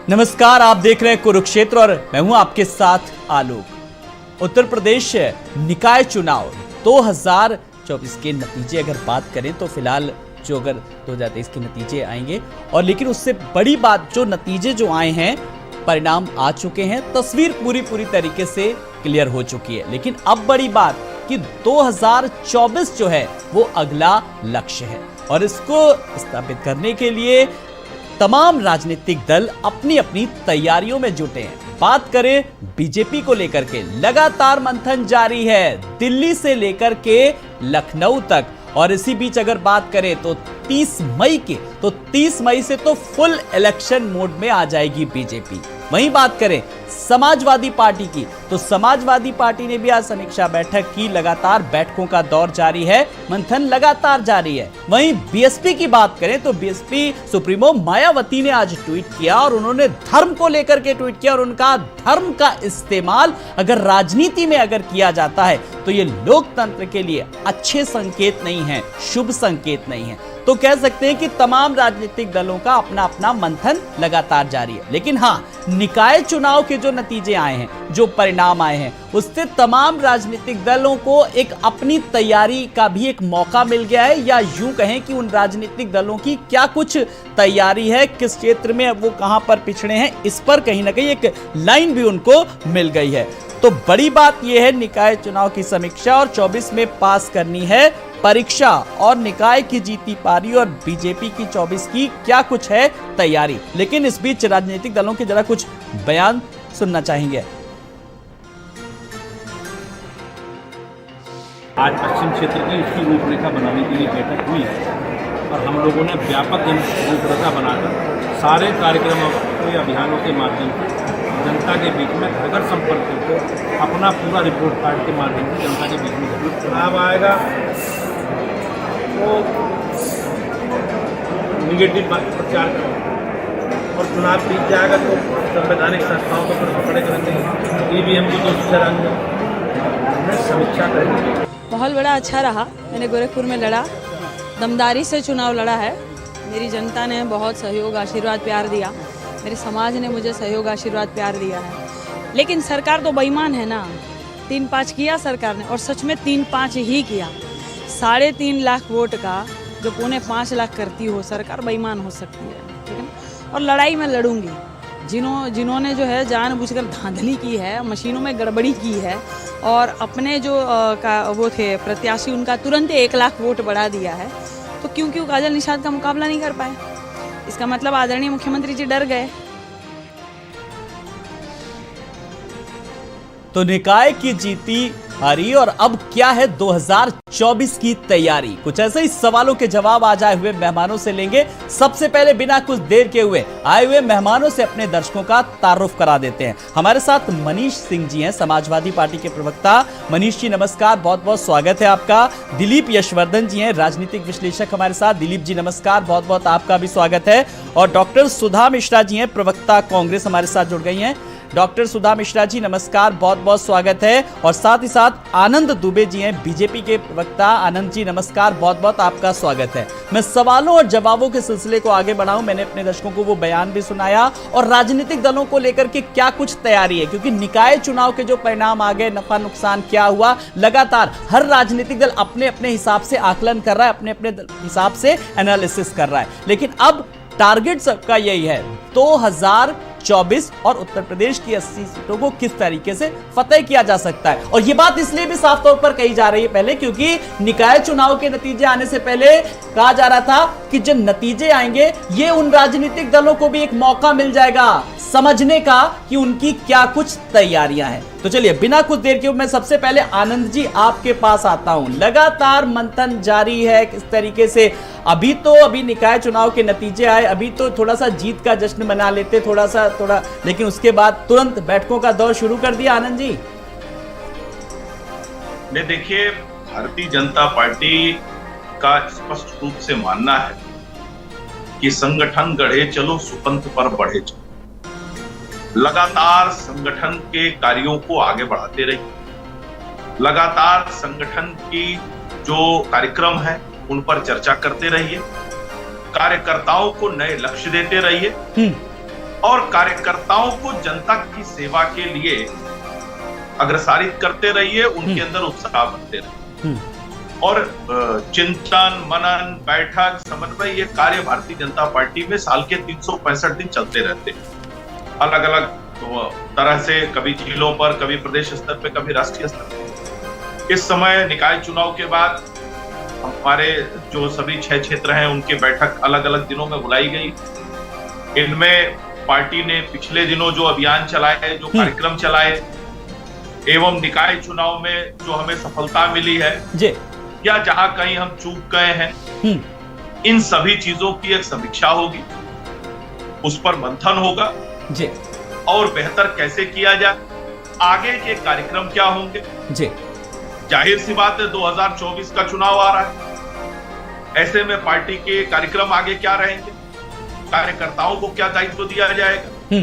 नमस्कार, आप देख रहे हैं कुरुक्षेत्र और मैं हूं आपके साथ आलोक। उत्तर प्रदेश निकाय चुनाव 2024 के नतीजे अगर बात करें तो फिलहाल जो अगर 2023 के नतीजे आएंगे और लेकिन उससे बड़ी बात जो नतीजे जो आए हैं, परिणाम आ चुके हैं, तस्वीर पूरी तरीके से क्लियर हो चुकी है। लेकिन अब बड़ी बात कि 2024 जो है वो अगला लक्ष्य है और इसको स्थापित करने के लिए तमाम राजनीतिक दल अपनी अपनी तैयारियों में जुटे हैं। बात करें बीजेपी को लेकर के, लगातार मंथन जारी है दिल्ली से लेकर के लखनऊ तक। और इसी बीच अगर बात करें तो 30 मई से तो फुल इलेक्शन मोड में आ जाएगी बीजेपी। वहीं बात करें समाजवादी पार्टी की तो समाजवादी पार्टी ने भी आज समीक्षा बैठक की। लगातार बैठकों का दौर जारी है, मंथन लगातार जारी है। वहीं बीएसपी की बात करें तो बीएसपी सुप्रीमो मायावती ने आज ट्वीट किया और उन्होंने धर्म को लेकर के ट्वीट किया और उनका धर्म का इस्तेमाल अगर राजनीति में अगर किया जाता है तो ये लोकतंत्र के लिए अच्छे संकेत नहीं है, शुभ संकेत नहीं है। तो कह सकते हैं कि तमाम राजनीतिक दलों का अपना अपना मंथन लगातार जारी है। लेकिन हाँ, निकाय चुनाव के जो नतीजे आए हैं, जो परिणाम आए हैं, उससे तमाम राजनीतिक दलों को एक अपनी तैयारी का भी एक मौका मिल गया है, या यूं कहें कि उन राजनीतिक दलों की क्या कुछ तैयारी है, किस क्षेत्र में वो कहां पर पिछड़े हैं, इस पर कहीं ना कहीं एक लाइन भी उनको मिल गई है। तो बड़ी बात यह है, निकाय चुनाव की समीक्षा और 24 में पास करनी है परीक्षा और निकाय की जीती पारी और बीजेपी की 24 की क्या कुछ है तैयारी। लेकिन इस बीच राजनीतिक दलों के जरा कुछ बयान सुनना चाहेंगे। आज पश्चिम क्षेत्र की उसकी रूपरेखा बनाने के लिए बैठक हुई है और हम लोगों ने व्यापक रूपरेखा बनाकर सारे कार्यक्रमों के अभियानों के माध्यम से जनता के बीच में घर घर संपर्क करके अपना पूरा रिपोर्ट कार्ड के माध्यम से जनता के बीच में चुनाव आएगा तो निगेटिव प्रचार करें और चुनाव जीत जाएगा तो संवैधानिक संस्थाओं को पकड़े करेंगे, ईवीएम की कोशिश करेंगे, समीक्षा करेंगे। माहौल बड़ा अच्छा रहा। मैंने गोरखपुर में लड़ा, दमदारी से चुनाव लड़ा है। मेरी जनता ने बहुत सहयोग, आशीर्वाद, प्यार दिया। मेरे समाज ने मुझे सहयोग, आशीर्वाद, प्यार दिया है। लेकिन सरकार तो बेईमान है ना। 3-5 किया सरकार ने और सच में 3-5 ही किया। 3.5 लाख वोट का जो 4.5 लाख करती हो सरकार, बेईमान हो सकती है, ठीक है ना। और लड़ाई में लड़ूंगी। जिन्होंने जो है जानबूझकर धांधली की है, मशीनों में गड़बड़ी की है और अपने जो वो थे प्रत्याशी, उनका तुरंत 1 लाख वोट बढ़ा दिया है, तो क्यों काजल निषाद का मुकाबला नहीं कर पाए? इसका मतलब आदरणीय मुख्यमंत्री जी डर गए। तो निकाय की जीती हारी और अब क्या है 2024 की तैयारी, कुछ ऐसे ही सवालों के जवाब आज आए हुए मेहमानों से लेंगे। सबसे पहले बिना कुछ देर के हुए आए हुए मेहमानों से अपने दर्शकों का तारुफ करा देते हैं। हमारे साथ मनीष सिंह जी हैं, समाजवादी पार्टी के प्रवक्ता। मनीष जी नमस्कार, बहुत बहुत स्वागत है आपका। दिलीप यशवर्धन जी हैं, राजनीतिक विश्लेषक हमारे साथ। दिलीप जी नमस्कार, बहुत बहुत आपका भी स्वागत है। और डॉक्टर सुधा मिश्रा जी हैं, प्रवक्ता कांग्रेस, हमारे साथ जुड़ गई हैं। डॉक्टर सुधा मिश्रा जी नमस्कार, बहुत बहुत स्वागत है। और साथ ही साथ आनंद दुबे जी हैं, बीजेपी के प्रवक्ता। आनंद जी नमस्कार, बहुत बहुत आपका स्वागत है। मैं सवालों और जवाबों के सिलसिले को आगे बढ़ाऊं, मैंने अपने दर्शकों को वो बयान भी सुनाया और राजनीतिक दलों को लेकर के क्या कुछ तैयारी है, क्योंकि निकाय चुनाव के जो परिणाम आ गए, नफा नुकसान क्या हुआ, लगातार हर राजनीतिक दल अपने अपने हिसाब से आकलन कर रहा है, अपने अपने हिसाब से एनालिसिस कर रहा है। लेकिन अब टारगेट सबका यही है 2024 और उत्तर प्रदेश की 80 सीटों को किस तरीके से फतेह किया जा सकता है। और यह बात इसलिए भी साफ तौर पर कही जा रही है पहले, क्योंकि निकाय चुनाव के नतीजे आने से पहले कहा जा रहा था कि जब नतीजे आएंगे ये उन राजनीतिक दलों को भी एक मौका मिल जाएगा समझने का कि उनकी क्या कुछ तैयारियां हैं। तो चलिए बिना कुछ देर के मैं सबसे पहले आनंद जी आपके पास आता हूं। लगातार मंथन जारी है किस तरीके से, अभी निकाय चुनाव के नतीजे आए, अभी तो थोड़ा सा जीत का जश्न मना लेते, थोड़ा, लेकिन उसके बाद तुरंत बैठकों का दौर शुरू कर दिया। आनंद जी ने देखिए, भारतीय जनता पार्टी का स्पष्ट रूप से मानना है कि संगठन गढ़े चलो, सुपंथ पर बढ़े चलो। लगातार संगठन के कार्यों को आगे बढ़ाते रहिए, लगातार संगठन की जो कार्यक्रम है उन पर चर्चा करते रहिए, कार्यकर्ताओं को नए लक्ष्य देते रहिए और कार्यकर्ताओं को जनता की सेवा के लिए अग्रसारित करते रहिए, उनके अंदर उत्साह बनते रहिए। और चिंतन, मनन, बैठक, समन्वय, ये कार्य भारतीय जनता पार्टी में साल के 365 दिन चलते रहते हैं, अलग अलग तरह से, कभी जिलों पर, कभी प्रदेश स्तर पे, कभी राष्ट्रीय स्तर पे। इस समय निकाय चुनाव के बाद हमारे जो सभी 6 क्षेत्र हैं उनकी बैठक अलग अलग दिनों में बुलाई गई। इनमें पार्टी ने पिछले दिनों जो अभियान चलाए, जो कार्यक्रम चलाए, एवं निकाय चुनाव में जो हमें सफलता मिली है जी, या जहां कहीं हम चूक गए हैं, इन सभी चीजों की एक समीक्षा होगी, उस पर मंथन होगा जी, और बेहतर कैसे किया जाए, आगे के कार्यक्रम क्या होंगे जी। जाहिर सी बात है 2024 का चुनाव आ रहा है, ऐसे में पार्टी के कार्यक्रम आगे क्या रहेंगे, कार्यकर्ताओं को क्या दायित्व दिया जाएगा,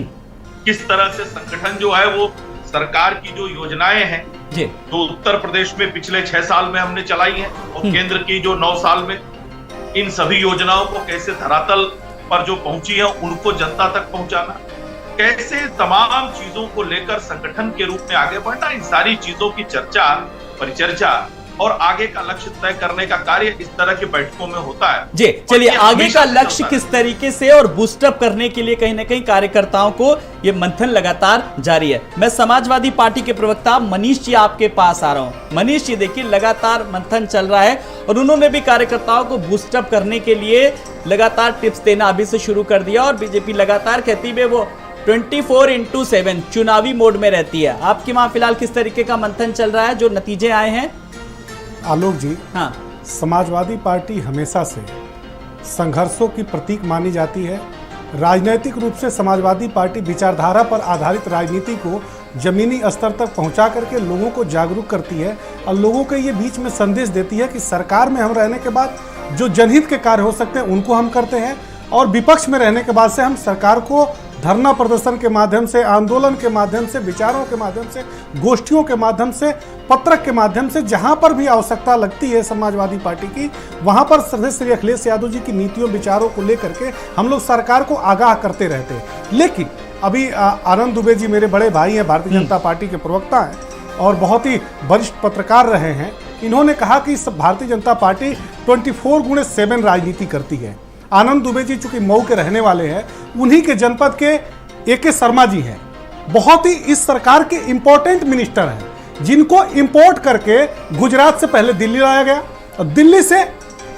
किस तरह से संगठन जो है वो सरकार की जो योजनाएं हैं जी, जो उत्तर प्रदेश में पिछले 6 साल में हमने चलाई हैं और केंद्र की जो 9 साल में, इन सभी योजनाओं को कैसे धरातल पर जो पहुंची है उनको जनता तक पहुंचाना, कैसे तमाम चीजों को लेकर संगठन के रूप में आगे बढ़ना, इन सारी चीजों की चर्चा, परिचर्चा और आगे का लक्ष्य तय करने का कार्य इस तरह की बैठकों में होता है जी। चलिए, आगे का लक्ष्य किस तरीके से और बूस्टअप करने के लिए कहीं ना कहीं कार्यकर्ताओं को ये मंथन लगातार जारी है। मैं समाजवादी पार्टी के प्रवक्ता मनीष जी आपके पास आ रहा हूं। मनीष जी, देखिए लगातार मंथन चल रहा है और उन्होंने भी कार्यकर्ताओं को बूस्टअप करने के लिए लगातार टिप्स देना अभी से शुरू कर दिया और बीजेपी लगातार कहती है वो 24/7 चुनावी मोड में रहती है। आपके वहां फिलहाल किस तरीके का मंथन चल रहा है, जो नतीजे आए हैं? आलोक जी, हाँ, समाजवादी पार्टी हमेशा से संघर्षों की प्रतीक मानी जाती है। राजनीतिक रूप से समाजवादी पार्टी विचारधारा पर आधारित राजनीति को जमीनी स्तर तक पहुंचा करके लोगों को जागरूक करती है और लोगों को ये बीच में संदेश देती है कि सरकार में हम रहने के बाद जो जनहित के कार्य हो सकते हैं उनको हम करते हैं, और विपक्ष में रहने के बाद से हम सरकार को धरना प्रदर्शन के माध्यम से, आंदोलन के माध्यम से, विचारों के माध्यम से, गोष्ठियों के माध्यम से, पत्रक के माध्यम से, जहां पर भी आवश्यकता लगती है समाजवादी पार्टी की, वहां पर श्री अखिलेश यादव जी की नीतियों विचारों को लेकर के हम लोग सरकार को आगाह करते रहते हैं। लेकिन अभी आनंद दुबे जी मेरे बड़े भाई हैं, भारतीय जनता पार्टी के प्रवक्ता हैं और बहुत ही वरिष्ठ पत्रकार रहे हैं। इन्होंने कहा कि भारतीय जनता पार्टी 24/7 राजनीति करती है। आनंद दुबे जी चूंकि मऊ के रहने वाले हैं, उन्हीं के जनपद के ए.के. शर्मा जी हैं, बहुत ही इस सरकार के इंपॉर्टेंट मिनिस्टर हैं, जिनको इंपोर्ट करके गुजरात से पहले दिल्ली लाया गया और दिल्ली से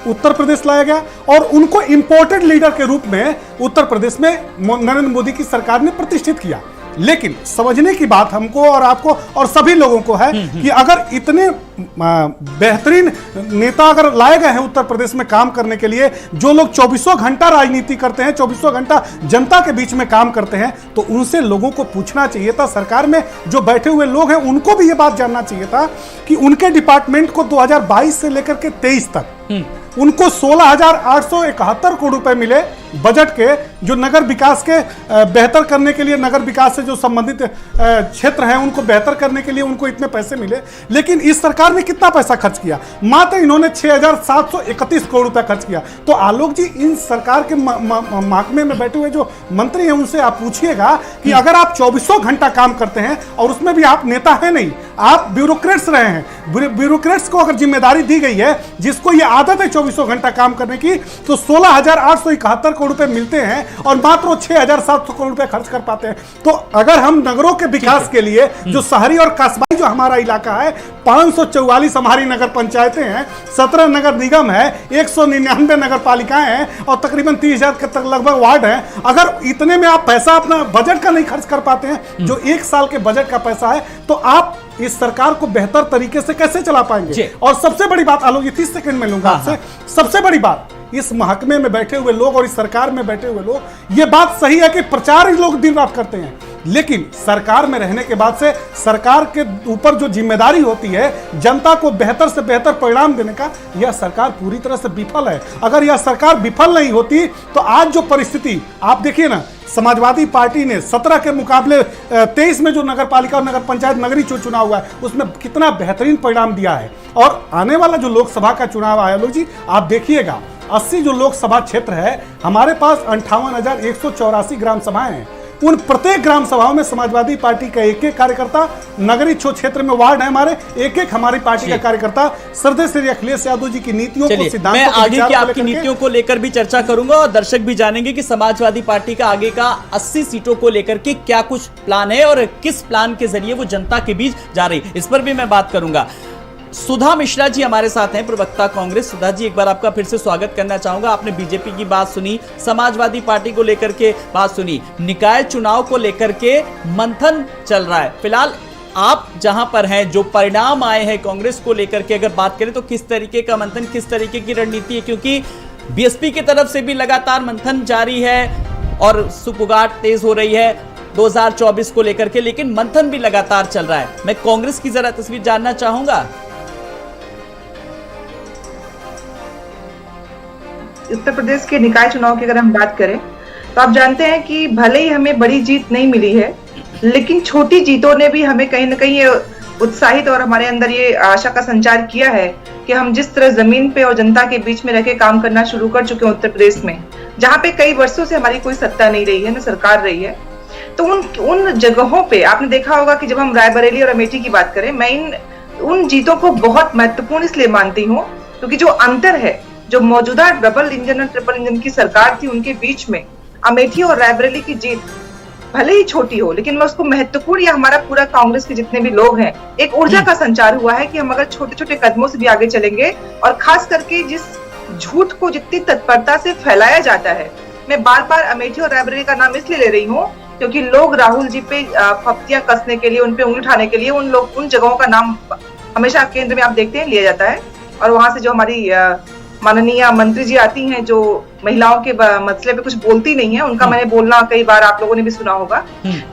उत्तर प्रदेश लाया गया और उनको इंपोर्टेड लीडर के रूप में उत्तर प्रदेश में नरेंद्र मोदी की सरकार ने प्रतिष्ठित किया। लेकिन समझने की बात हमको और आपको और सभी लोगों को है कि अगर इतने बेहतरीन नेता अगर लाए गए हैं उत्तर प्रदेश में काम करने के लिए, जो लोग 24 घंटा राजनीति करते हैं, 24 घंटा जनता के बीच में काम करते हैं, तो उनसे लोगों को पूछना चाहिए था। सरकार में जो बैठे हुए लोग हैं उनको भी ये बात जानना चाहिए था कि उनके डिपार्टमेंट को 2022 से लेकर के 23 तक उनको 16,871 करोड़ रुपए मिले बजट के, जो नगर विकास के बेहतर करने के लिए, नगर विकास से जो संबंधित क्षेत्र हैं उनको बेहतर करने के लिए उनको इतने पैसे मिले। लेकिन इस सरकार ने कितना पैसा खर्च किया? मात्र इन्होंने 6,731 करोड़ रुपया खर्च किया। तो आलोक जी, इन सरकार के महकमे में बैठे हुए जो मंत्री हैं उनसे आप पूछिएगा कि अगर आप 24 घंटा काम करते हैं और उसमें भी आप नेता है नहीं, आप ब्यूरोक्रेट्स रहे हैं, ब्यूरोक्रेट्स को अगर जिम्मेदारी दी गई है, जिसको ये आदत है 24 घंटा काम करने की, तो 16,871 करोड़ रुपए मिलते हैं और मात्र 6,700 करोड़ रुपए खर्च कर पाते हैं। तो अगर हम नगरों के विकास के लिए, जो शहरी और कस्बाई जो हमारा इलाका है, 544 हमारी नगर पंचायतें हैं, 17 नगर निगम है, 199 नगर पालिकाएं हैं और तकरीबन 30,000 के तक लगभग वार्ड हैं, अगर इतने में आप पैसा अपना बजट का नहीं खर्च कर पाते हैं, जो 1 साल के बजट का पैसा है, तो आप इस सरकार को बेहतर तरीके से कैसे चला पाएंगे? और सबसे बड़ी बात आलोक, 30 सेकंड में लूंगा आपसे, सबसे बड़ी बात, इस महकमे में बैठे हुए लोग और इस सरकार में बैठे हुए लोग, ये बात सही है कि प्रचार ही लोग दिन रात करते हैं, लेकिन सरकार में रहने के बाद से सरकार के ऊपर जो जिम्मेदारी होती है जनता को बेहतर से बेहतर परिणाम देने का, यह सरकार पूरी तरह से विफल है। अगर यह सरकार विफल नहीं होती तो आज जो परिस्थिति आप देखिए ना, समाजवादी पार्टी ने 17 के मुकाबले 23 में जो नगर पालिका और नगर पंचायत नगरीय चुनाव हुआ है उसमें कितना बेहतरीन परिणाम दिया है। और आने वाला जो लोकसभा का चुनाव आया लोग जी, आप देखिएगा 80 जो लोकसभा क्षेत्र है, हमारे पास 58,184 ग्राम सभाएं हैं। उन प्रत्येक ग्राम सभाओं में समाजवादी पार्टी का एक एक कार्यकर्ता, नगरीय क्षेत्र में वार्ड है हमारे, एक एक हमारी पार्टी का कार्यकर्ता श्रद्धेय श्री अखिलेश यादव जी की नीतियों को, सिद्धांतों मैं को, आगे की विचारों को आपकी लेकर के नीतियों को लेकर भी चर्चा करूंगा और दर्शक भी जानेंगे कि समाजवादी पार्टी का आगे का 80 सीटों को लेकर के क्या कुछ प्लान है और किस प्लान के जरिए वो जनता के बीच जा रही, इस पर भी मैं बात करूंगा। सुधा मिश्रा जी हमारे साथ हैं, प्रवक्ता कांग्रेस। सुधा जी, एक बार आपका फिर से स्वागत करना चाहूंगा। आपने बीजेपी की बात सुनी, समाजवादी पार्टी को लेकर के बात सुनी, निकाय चुनाव को लेकर के मंथन चल रहा है। फिलहाल आप जहां पर हैं, जो परिणाम आए हैं कांग्रेस को लेकर के अगर बात करें तो किस तरीके का मंथन, किस तरीके की रणनीति है? क्योंकि बीएसपी की तरफ से भी लगातार मंथन जारी है और सुपुगाट तेज हो रही है 2024 को लेकर के, लेकिन मंथन भी लगातार चल रहा है। मैं कांग्रेस की जरा तस्वीर जानना चाहूंगा। उत्तर प्रदेश के निकाय चुनाव की अगर हम बात करें तो आप जानते हैं कि भले ही हमें बड़ी जीत नहीं मिली है, लेकिन छोटी जीतों ने भी हमें कहीं ना कहीं ये उत्साहित और हमारे अंदर ये आशा का संचार किया है कि हम जिस तरह जमीन पे और जनता के बीच में रह के काम करना शुरू कर चुके हैं उत्तर प्रदेश में, जहाँ पे कई वर्षों से हमारी कोई सत्ता नहीं रही है, न सरकार रही है, तो उन जगहों पे आपने देखा होगा कि जब हम रायबरेली और अमेठी की बात करें, मैं उन जीतों को बहुत महत्वपूर्ण इसलिए मानती हूँ क्योंकि जो अंतर है, जो मौजूदा डबल इंजन और ट्रिपल इंजन की सरकार थी उनके बीच में अमेठी और रायबरेली की जीत भले ही छोटी हो, लेकिन मैं उसको महत्वपूर्ण, या हमारा पूरा कांग्रेस के जितने भी लोग हैं, एक ऊर्जा का संचार हुआ है कि हम अगर छोटे छोटे कदमों से भी आगे चलेंगे, और खास करके जिस झूठ को जितनी तत्परता से फैलाया जाता है, मैं बार बार अमेठी और रायबरेली का नाम इसलिए ले रही हूँ क्योंकि लोग राहुल जी पे फप्तियां कसने के लिए, उन पे उंगली उठाने के लिए उन जगहों का नाम हमेशा केंद्र में आप देखते हैं लिया जाता है, और वहां से जो हमारी माननीय मंत्री जी आती हैं जो महिलाओं के मसले पे कुछ बोलती नहीं है, उनका मैंने बोलना कई बार आप लोगों ने भी सुना होगा।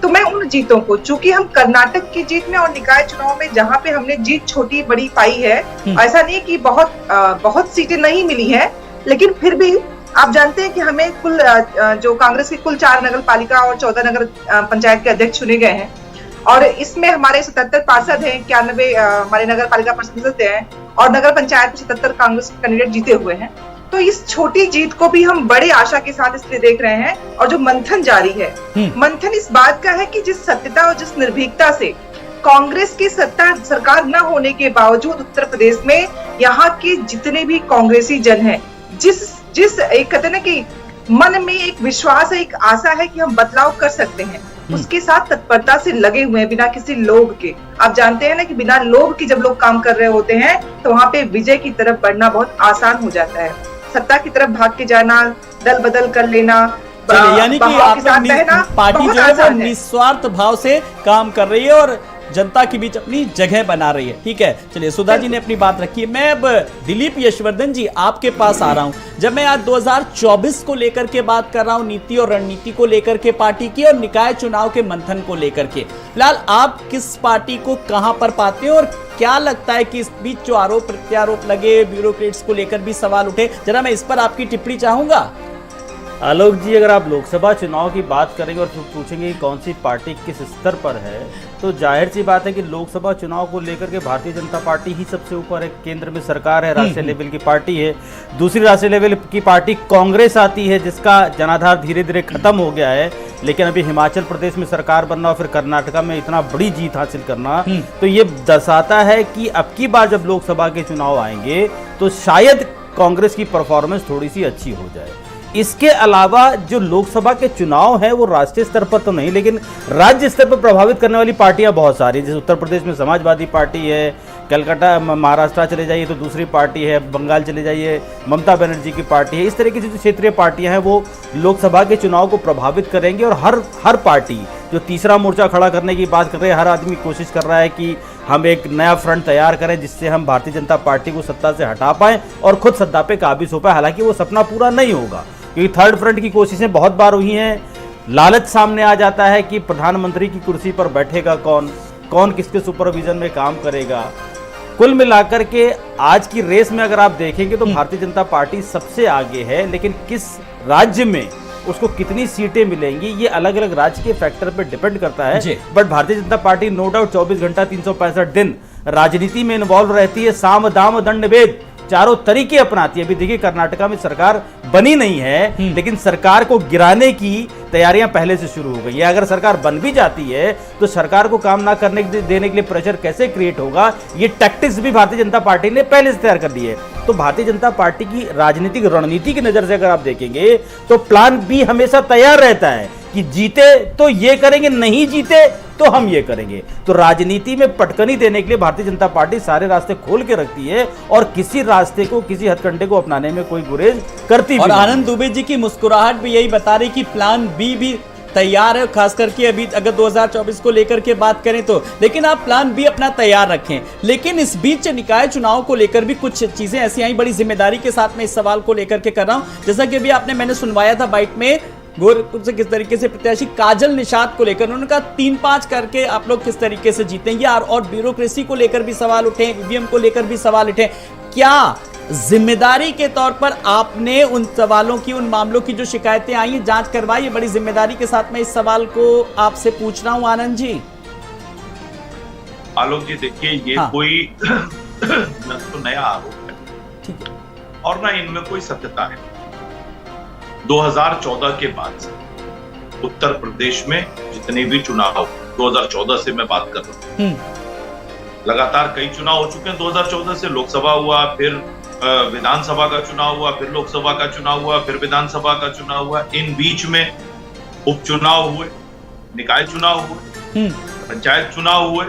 तो मैं उन जीतों को, चूंकि हम कर्नाटक की जीत में और निकाय चुनाव में जहां पे हमने जीत छोटी बड़ी पाई है, ऐसा नहीं कि बहुत सीटें नहीं मिली है, लेकिन फिर भी आप जानते हैं कि हमें कुल जो कांग्रेस की कुल 4 नगर पालिका और 14 नगर पंचायत के अध्यक्ष चुने गए हैं, और इसमें हमारे 77 पार्षद हैं, 91 हमारे नगर पालिका पार्षद हैं, और नगर पंचायत में 77 कांग्रेस कैंडिडेट जीते हुए हैं। तो इस छोटी जीत को भी हम बड़े आशा के साथ इसलिए देख रहे हैं, और जो मंथन जारी है, मंथन इस बात का है कि जिस सत्यता और जिस निर्भीकता से कांग्रेस की सत्ता सरकार न होने के बावजूद उत्तर प्रदेश में यहाँ के जितने भी कांग्रेसी जन हैं, जिस एक कहते हैं ना कि मन में एक विश्वास है, एक आशा है कि हम बदलाव कर सकते हैं, उसके साथ तत्परता से लगे हुए हैं बिना किसी लोभ के। आप जानते हैं ना कि बिना लोभ के जब लोग काम कर रहे होते हैं तो वहाँ पे विजय की तरफ बढ़ना बहुत आसान हो जाता है। सत्ता की तरफ भाग के जाना, दल बदल कर लेना, यानी कि पार्टी जो है वो निस्वार्थ भाव से काम कर रही है और जनता के बीच अपनी जगह बना रही है। ठीक है, चलिए सुधा जी ने अपनी बात रखी है। मैं अब दिलीप यशवर्धन जी आपके पास आ रहा हूं। जब मैं आज 2024 को लेकर के बात कर रहा हूं, नीति और रणनीति को लेकर के पार्टी की, और निकाय चुनाव के मंथन को लेकर के, फिलहाल आप किस पार्टी को कहां पर पाते हैं और क्या लगता है कि इस बीच जो आरोप प्रत्यारोप लगे, ब्यूरोक्रेट्स को लेकर भी सवाल उठे, जरा मैं इस पर आपकी टिप्पणी चाहूंगा। आलोक जी, अगर आप लोकसभा चुनाव की बात करेंगे और फिर पूछेंगे कि कौन सी पार्टी किस स्तर पर है, तो जाहिर सी बात है कि लोकसभा चुनाव को लेकर के भारतीय जनता पार्टी ही सबसे ऊपर है। केंद्र में सरकार है, राष्ट्रीय लेवल की पार्टी है। दूसरी राष्ट्रीय लेवल की पार्टी कांग्रेस आती है, जिसका जनाधार धीरे धीरे खत्म हो गया है, लेकिन अभी हिमाचल प्रदेश में सरकार बनना और फिर कर्नाटका में इतना बड़ी जीत हासिल करना, तो ये दर्शाता है कि अब की बार जब लोकसभा के चुनाव आएंगे तो शायद कांग्रेस की परफॉर्मेंस थोड़ी सी अच्छी हो जाए। इसके अलावा जो लोकसभा के चुनाव है वो राष्ट्रीय स्तर पर तो नहीं, लेकिन राज्य स्तर पर प्रभावित करने वाली पार्टियां बहुत सारी, जैसे उत्तर प्रदेश में समाजवादी पार्टी है, कलकत्ता महाराष्ट्र चले जाइए तो दूसरी पार्टी है, बंगाल चले जाइए ममता बनर्जी की पार्टी है। इस तरह की जो क्षेत्रीय पार्टियां हैं वो लोकसभा के चुनाव को प्रभावित करेंगी, और हर पार्टी जो तीसरा मोर्चा खड़ा करने की बात कर रहे हैं, हर आदमी कोशिश कर रहा है कि हम एक नया फ्रंट तैयार करें जिससे हम भारतीय जनता पार्टी को सत्ता से हटा पाएं और खुद सत्ता पे काबिज हो पाए। हालांकि वो सपना पूरा नहीं होगा, क्योंकि थर्ड फ्रंट की कोशिशें बहुत बार हुई हैं। लालच सामने आ जाता है कि प्रधानमंत्री की कुर्सी पर बैठेगा कौन किसके सुपरविजन में काम करेगा। कुल मिलाकर के आज की रेस में अगर आप देखेंगे तो भारतीय जनता पार्टी सबसे आगे है, लेकिन किस राज्य में उसको कितनी सीटें मिलेंगी ये अलग अलग राज्य के फैक्टर पर डिपेंड करता है। But Bharatiya Janata party no doubt 24 घंटा 365 दिन राजनीति में इन्वॉल्व रहती है। साम दाम दंड भेद चारों तरीके अपनाती है। अभी देखिए कर्नाटका में सरकार बनी नहीं है, लेकिन सरकार को गिराने की तैयारियां पहले से शुरू हो गई है। अगर सरकार बन भी जाती है तो सरकार को काम ना करने देने के लिए प्रेशर कैसे क्रिएट होगा, ये टैक्टिक्स भी भारतीय जनता पार्टी ने पहले से तैयार कर ली है। तो भारतीय जनता पार्टी की राजनीतिक रणनीति की नजर से अगर आप देखेंगे तो प्लान बी हमेशा तैयार रहता है कि जीते तो ये करेंगे, नहीं जीते तो हम ये करेंगे। तो राजनीति में पटकनी देने के लिए भारतीय जनता पार्टी सारे रास्ते खोल के रखती है और किसी रास्ते को, किसी हथकंडे को अपनाने में कोई गुरेज करती भी और नहीं। आनंद दुबे जी की मुस्कुराहट भी यही बता रही कि प्लान बी भी तैयार है, खास करके अभी अगर 2024 को लेकर के बात करें तो। लेकिन आप प्लान बी अपना तैयार रखें। लेकिन इस बीच निकाय चुनाव को लेकर भी कुछ चीजें ऐसी आई, बड़ी जिम्मेदारी के साथ मैं इस सवाल को लेकर के कर रहा हूं। जैसा कि अभी मैंने सुनवाया था बाइट में गोरखपुर से किस तरीके से प्रत्याशी काजल निषाद को लेकर उन्होंने कहा 3-5 करके आप लोग किस तरीके से जीतेंगे, और ब्यूरोक्रेसी को लेकर भी सवाल उठे, ईवीएम को लेकर भी सवाल उठे। क्या जिम्मेदारी के तौर पर आपने उन सवालों की, उन मामलों की जो शिकायतें आई हैं, जांच करवाई है? बड़ी जिम्मेदारी के साथ मैं इस सवाल को आपसे पूछ रहा हूं आनंद जी। आलोक जी देखिए, ये कोई न तो नया आरोप है, ठीक है, और ना इनमें कोई सत्यता है। 2014 के बाद से उत्तर प्रदेश में जितने भी चुनाव, 2014 से मैं बात कर रहा हूं, लगातार कई चुनाव हो चुके हैं। 2014 से लोकसभा हुआ, फिर विधानसभा का चुनाव हुआ, फिर लोकसभा का चुनाव हुआ, फिर विधानसभा का चुनाव हुआ। इन बीच में उपचुनाव हुए, निकाय चुनाव हुए, पंचायत चुनाव हुए,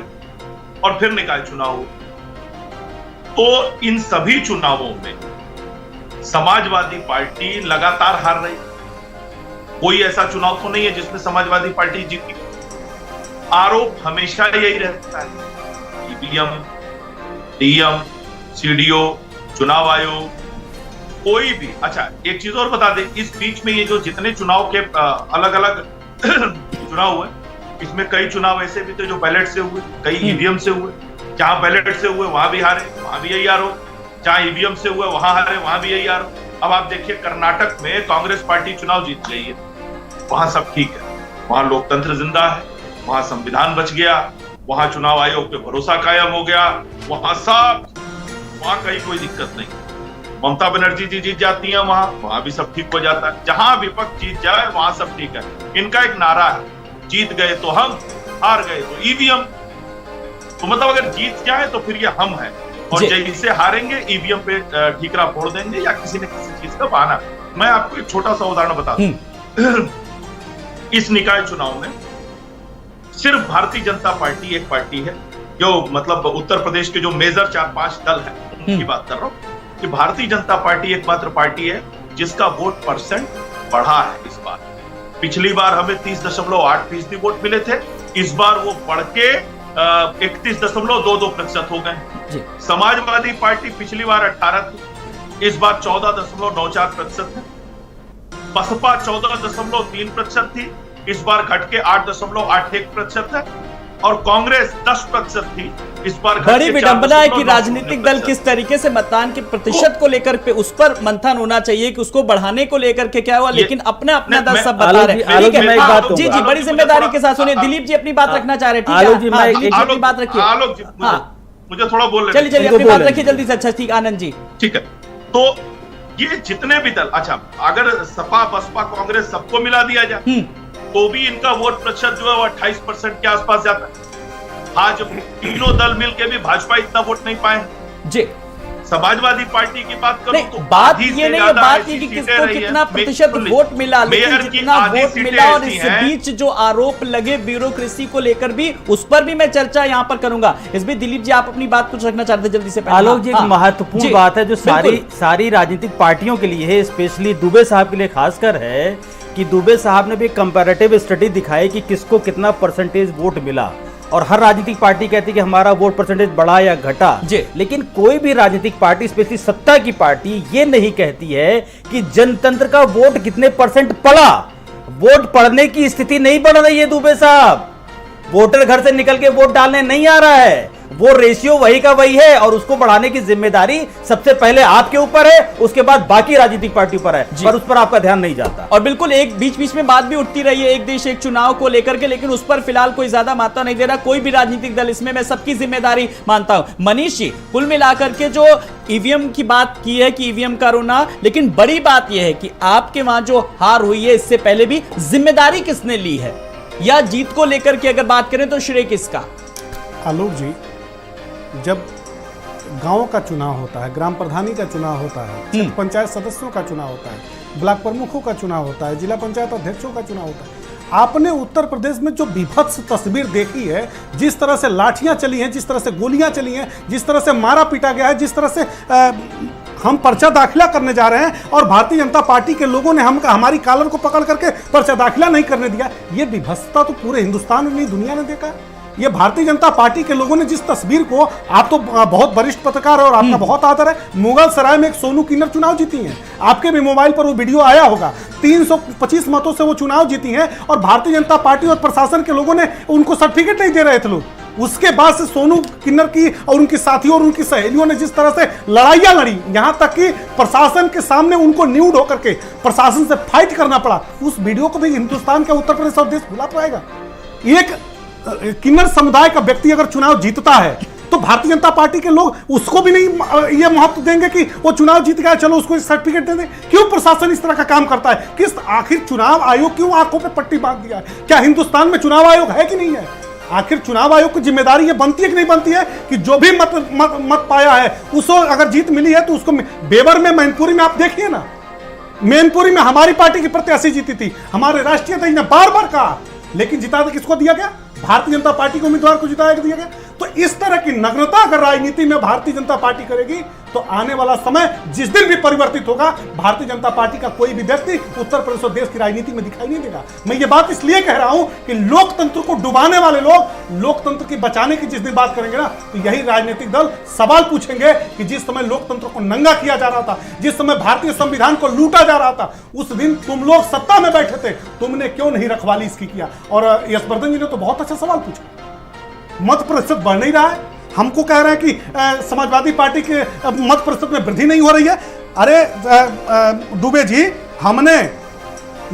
और फिर निकाय चुनाव हुए। तो इन सभी चुनावों में समाजवादी पार्टी लगातार हार रही। कोई ऐसा चुनाव तो नहीं है जिसमें समाजवादी पार्टी जीती। आरोप हमेशा यही रहता है, ईवीएम, डीएम, सीडीओ, चुनाव आयोग, कोई भी। अच्छा, एक चीज और बता दें, इस बीच में ये जो जितने चुनाव के अलग अलग चुनाव हुए, इसमें कई चुनाव ऐसे भी थे जो बैलेट से हुए, कई ईवीएम से हुए। जहां बैलेट से हुए वहां भी हारे, वहां भी यही आरोप। जहां ईवीएम से हुए वहां हारे, वहां भी यही आरोप। अब आप देखिए, कर्नाटक में कांग्रेस पार्टी चुनाव जीत गई है, वहां सब ठीक है, वहां लोकतंत्र जिंदा है, वहां संविधान बच गया, वहां चुनाव आयोग पे भरोसा कायम हो गया, वहां कहीं कोई दिक्कत नहीं। ममता बनर्जी जी जीत जाती हैं, वहां भी सब ठीक हो जाता है। जहां विपक्ष जीत जाए वहां सब ठीक है। इनका एक नारा है, जीत गए तो हम, हार गए तो ईवीएम। तो मतलब अगर जीत जाए तो फिर ये हम है, और जैसे हारेंगे ईवीएम पे ठीकरा फोड़ देंगे या किसी न किसी चीज का बहाना। मैं आपको एक छोटा सा उदाहरण बता दूं। इस निकाय चुनाव में सिर्फ भारतीय जनता पार्टी एक पार्टी है, जो मतलब उत्तर प्रदेश के जो मेजर 4-5 दल है उनकी बात कर रहा हूं, कि भारतीय जनता पार्टी एकमात्र पार्टी है जिसका वोट परसेंट बढ़ा है इस बार। पिछली बार हमें 30.8% वोट मिले थे, इस बार वो बढ़ के 31.22% हो गए। समाजवादी पार्टी पिछली बार 18 थी, इस बार 14.94% है। बसपा 14.3% थी, इस बार घट के 8.81% है, और कांग्रेस 10% थी, इस बार बड़ी विडंबना है कि राजनीतिक दल किस तरीके से मतदान के प्रतिशत को लेकर पे उस पर मंथन होना चाहिए कि उसको बढ़ाने को लेकर के क्या हुआ, लेकिन अपने अपना दल सब बता रहे हैं। जी, बड़ी जिम्मेदारी के साथ सुनिए। दिलीप जी अपनी बात रखना चाह रहे हैं, ठीक है? दिलीप जी अपनी बात रखिए, मुझे थोड़ा बोल चलिए अपनी बात रखिए जल्दी से। अच्छा, ठीक, आनंद जी, ठीक है। तो ये जितने भी दल, अच्छा अगर सपा, बसपा, कांग्रेस सबको मिला दिया जाए तो भी इनका वोट प्रतिशत जो है वो 28% के आसपास जाता है। हाँ, जब तीनों दल मिलके भी भाजपा इतना वोट नहीं पाए जी। समाजवादी पार्टी की बात करूं तो बात ये नहीं है, बात ये कि किसको कितना प्रतिशत वोट मिला, लेकिन जितना वोट मिला, और इस बीच जो आरोप लगे ब्यूरोक्रेसी को लेकर भी, उस पर भी मैं चर्चा यहां पर करूंगा। इस बीच दिलीप जी आप अपनी बात कुछ रखना चाहते हैं जल्दी से? आलोक जी, एक महत्वपूर्ण बात है जो सारी राजनीतिक पार्टियों के लिए है, स्पेशली दुबे साहब के लिए खासकर है, कि दुबे साहब ने भी कंपैरेटिव स्टडी दिखाई कि किसको कितना परसेंटेज वोट मिला, और हर राजनीतिक पार्टी कहती है कि हमारा वोट परसेंटेज बढ़ा या घटा। लेकिन कोई भी राजनीतिक पार्टी, स्पेशली सत्ता की पार्टी, ये नहीं कहती है कि जनतंत्र का वोट कितने परसेंट पड़ा। वोट पड़ने की स्थिति नहीं बन रही है दुबे साहब। वोटर घर से निकल के वोट डालने नहीं आ रहा है, वो रेशियो वही का वही है और उसको बढ़ाने की जिम्मेदारी सबसे पहले आपके ऊपर है, उसके बाद बाकी राजनीतिक पार्टी पर है, पर उस पर आपका ध्यान नहीं जाता। और बिल्कुल एक बीच बीच में बात भी उठती रही है एक देश एक चुनाव को लेकर के, लेकिन उस पर फिलहाल कोई ज्यादा मात्रा नहीं दे रहा कोई भी राजनीतिक दल इसमें। मैं सबकी जिम्मेदारी मानता हूं। मनीष जी, कुल मिलाकर के जो ईवीएम की बात की है कि ईवीएम का रोना, लेकिन बड़ी बात यह है कि आपके वहां जो हार हुई है इससे पहले भी जिम्मेदारी किसने ली है, या जीत को लेकर के अगर बात करें तो श्रेय किसका? आलोक जी, जब गांव का चुनाव होता है, ग्राम प्रधानी का चुनाव होता है, क्षेत्र पंचायत सदस्यों का चुनाव होता है, ब्लॉक प्रमुखों का चुनाव होता है, जिला पंचायत अध्यक्षों का चुनाव होता है, आपने उत्तर प्रदेश में जो विभत्स तस्वीर देखी है, जिस तरह से लाठियां चली हैं, जिस तरह से गोलियां चली हैं, जिस तरह से मारा पीटा गया है, जिस तरह से हम पर्चा दाखिला करने जा रहे हैं और भारतीय जनता पार्टी के लोगों ने हमारी कॉलर को पकड़ करके पर्चा दाखिला नहीं करने दिया, ये विभत्सता तो पूरे हिंदुस्तान में नहीं दुनिया ने देखा है। ये भारतीय जनता पार्टी के लोगों ने जिस तस्वीर को, आप तो बहुत वरिष्ठ पत्रकार और आपका बहुत आदर है, मुगल सराय में एक सोनू किन्नर चुनाव जीती हैं, आपके भी मोबाइल पर वो वीडियो आया होगा, 325 मतों से वो चुनाव जीती हैं और भारतीय जनता पार्टी और प्रशासन के लोगों ने उनको सर्टिफिकेट नहीं दे रहे थे लोग। उसके बाद से सोनू किन्नर की और उनके साथियों और उनकी सहेलियों ने जिस तरह से लड़ाइयां लड़ी, यहां तक कि प्रशासन के सामने उनको न्यूड होकर के प्रशासन से फाइट करना पड़ा, उस वीडियो को भी हिंदुस्तान का उत्तर प्रदेश और देश भुला पाएगा? एक किन्नर समुदाय का व्यक्ति अगर चुनाव जीतता है तो भारतीय जनता पार्टी के लोग उसको भी नहीं ये महत्व देंगे कि वो चुनाव जीत गया, चलो उसको सर्टिफिकेट दे दें? क्यों प्रशासन इस तरह का काम करता है? किस आखिर चुनाव आयोग क्यों आंखों पे पट्टी बांध दिया है? क्या हिंदुस्तान में चुनाव आयोग है कि नहीं है? आखिर चुनाव आयोग की जिम्मेदारी ये बनती है कि नहीं बनती है कि जो भी मत पाया है उसको अगर जीत मिली है तो उसको बेवर में मैनपुरी में आप देखिए ना, मैनपुरी में हमारी पार्टी की प्रत्याशी जीती थी, हमारे राष्ट्रीय अध्यक्ष ने बार बार कहा, लेकिन जिता किसको दिया गया? भारतीय जनता पार्टी के उम्मीदवार को जिताया दिया गया। तो इस तरह की नग्नता अगर राजनीति में भारतीय जनता पार्टी करेगी तो आने वाला समय जिस दिन भी परिवर्तित होगा, भारतीय जनता पार्टी का कोई भी व्यक्ति उत्तर प्रदेश और देश की राजनीति में दिखाई नहीं देगा। मैं ये बात इसलिए कह रहा हूं कि लोकतंत्र को डुबाने वाले लोग लोकतंत्र की बचाने की जिस दिन बात करेंगे ना, तो यही राजनीतिक दल सवाल पूछेंगे कि जिस समय लोकतंत्र को नंगा किया जा रहा था, जिस समय भारतीय संविधान को लूटा जा रहा था, उस दिन तुम लोग सत्ता में बैठे थे, तुमने क्यों नहीं रखवाली इसकी किया? और यशवर्धन जी ने तो बहुत अच्छा सवाल पूछा। मत प्रतिशत बढ़ नहीं रहा है, हमको कह रहे हैं कि समाजवादी पार्टी के मत प्रतिशत में वृद्धि नहीं हो रही है। अरे दुबे जी, हमने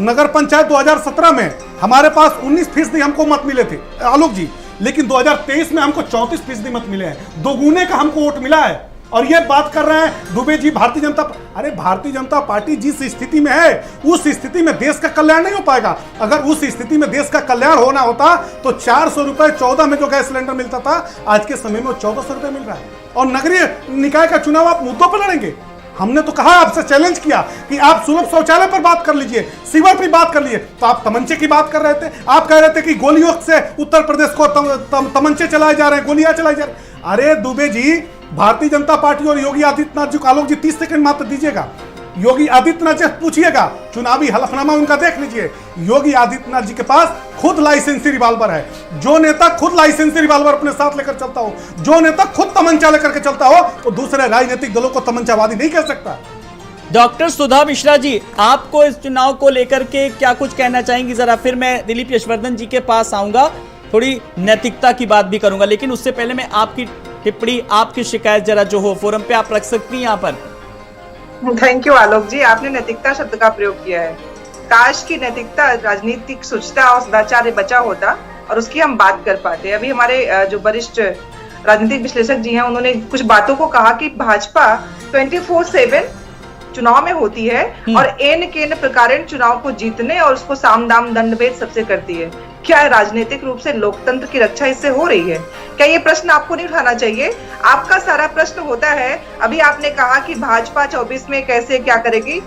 नगर पंचायत 2017 में हमारे पास 19% हमको मत मिले थे आलोक जी, लेकिन 2023 में हमको 34% मत मिले हैं, दोगुने का हमको वोट मिला है। और ये बात कर रहे हैं दुबे जी भारतीय जनता, अरे भारतीय जनता पार्टी जिस स्थिति में है उस स्थिति में देश का कल्याण नहीं हो पाएगा। अगर उस स्थिति में देश का कल्याण होना होता तो 400 रुपए 14 में जो गैस सिलेंडर मिलता था, आज के समय में वो 1400 रुपए मिल रहा है। और नगरीय निकाय का चुनाव आप मुद्दों पर लड़ेंगे। हमने तो कहा, आपसे चैलेंज किया कि आप सुलभ शौचालय पर बात कर लीजिए, सीवर पर बात कर लीजिए, तो आप तमंचे की बात कर रहे थे। आप कह रहे थे कि गोलियों से उत्तर प्रदेश को तमंचे चलाए जा रहे हैं, गोलियां चलाई जा रही हैं। अरे दुबे जी, भारतीय जनता पार्टी और योगी आदित्यनाथ जी को, आलोक जी 30 सेकंड मात्र दीजिएगा, योगी आदित्यनाथ जी पूछिएगा, चुनावी हलफनामा उनका देख लीजिए। योगी आदित्यनाथ जी के पास खुद लाइसेंसी रिवॉल्वर है। जो नेता खुद लाइसेंसी रिवॉल्वर अपने साथ लेकर चलता हो, जो नेता खुद तमंचा लेकर के चलता हो, तो दूसरे राजनीतिक दलों को तमंचावादी नहीं कह सकता। डॉक्टर सुधा मिश्रा जी, आपको इस चुनाव को लेकर के क्या कुछ कहना चाहेंगी? जरा फिर मैं दिलीप यशवर्धन जी के पास आऊंगा, थोड़ी नैतिकता की बात भी करूंगा, लेकिन उससे पहले मैं आपकी टिप्पणी, आपकी शिकायत जरा जो हो फोरम पे आप रख सकती हैं यहाँ पर। थैंक यू आलोक जी, आपने नैतिकता शब्द का प्रयोग किया है। काश की नैतिकता, राजनीतिक शुचिता और सदाचार बचा होता और उसकी हम बात कर पाते। अभी हमारे जो वरिष्ठ राजनीतिक विश्लेषक जी हैं, उन्होंने कुछ बातों को कहा कि भाजपा 24/7 चुनाव में होती है और एन केन प्रकार चुनाव को जीतने और उसको साम दाम दंड भेद सबसे करती है। क्या राजनीतिक रूप से लोकतंत्र की रक्षा इससे हो रही है? क्या ये प्रश्न आपको नहीं उठाना चाहिए? आपका सारा प्रश्न होता है, अभी आपने कहा कि भाजपा 24 में कैसे क्या करेगी,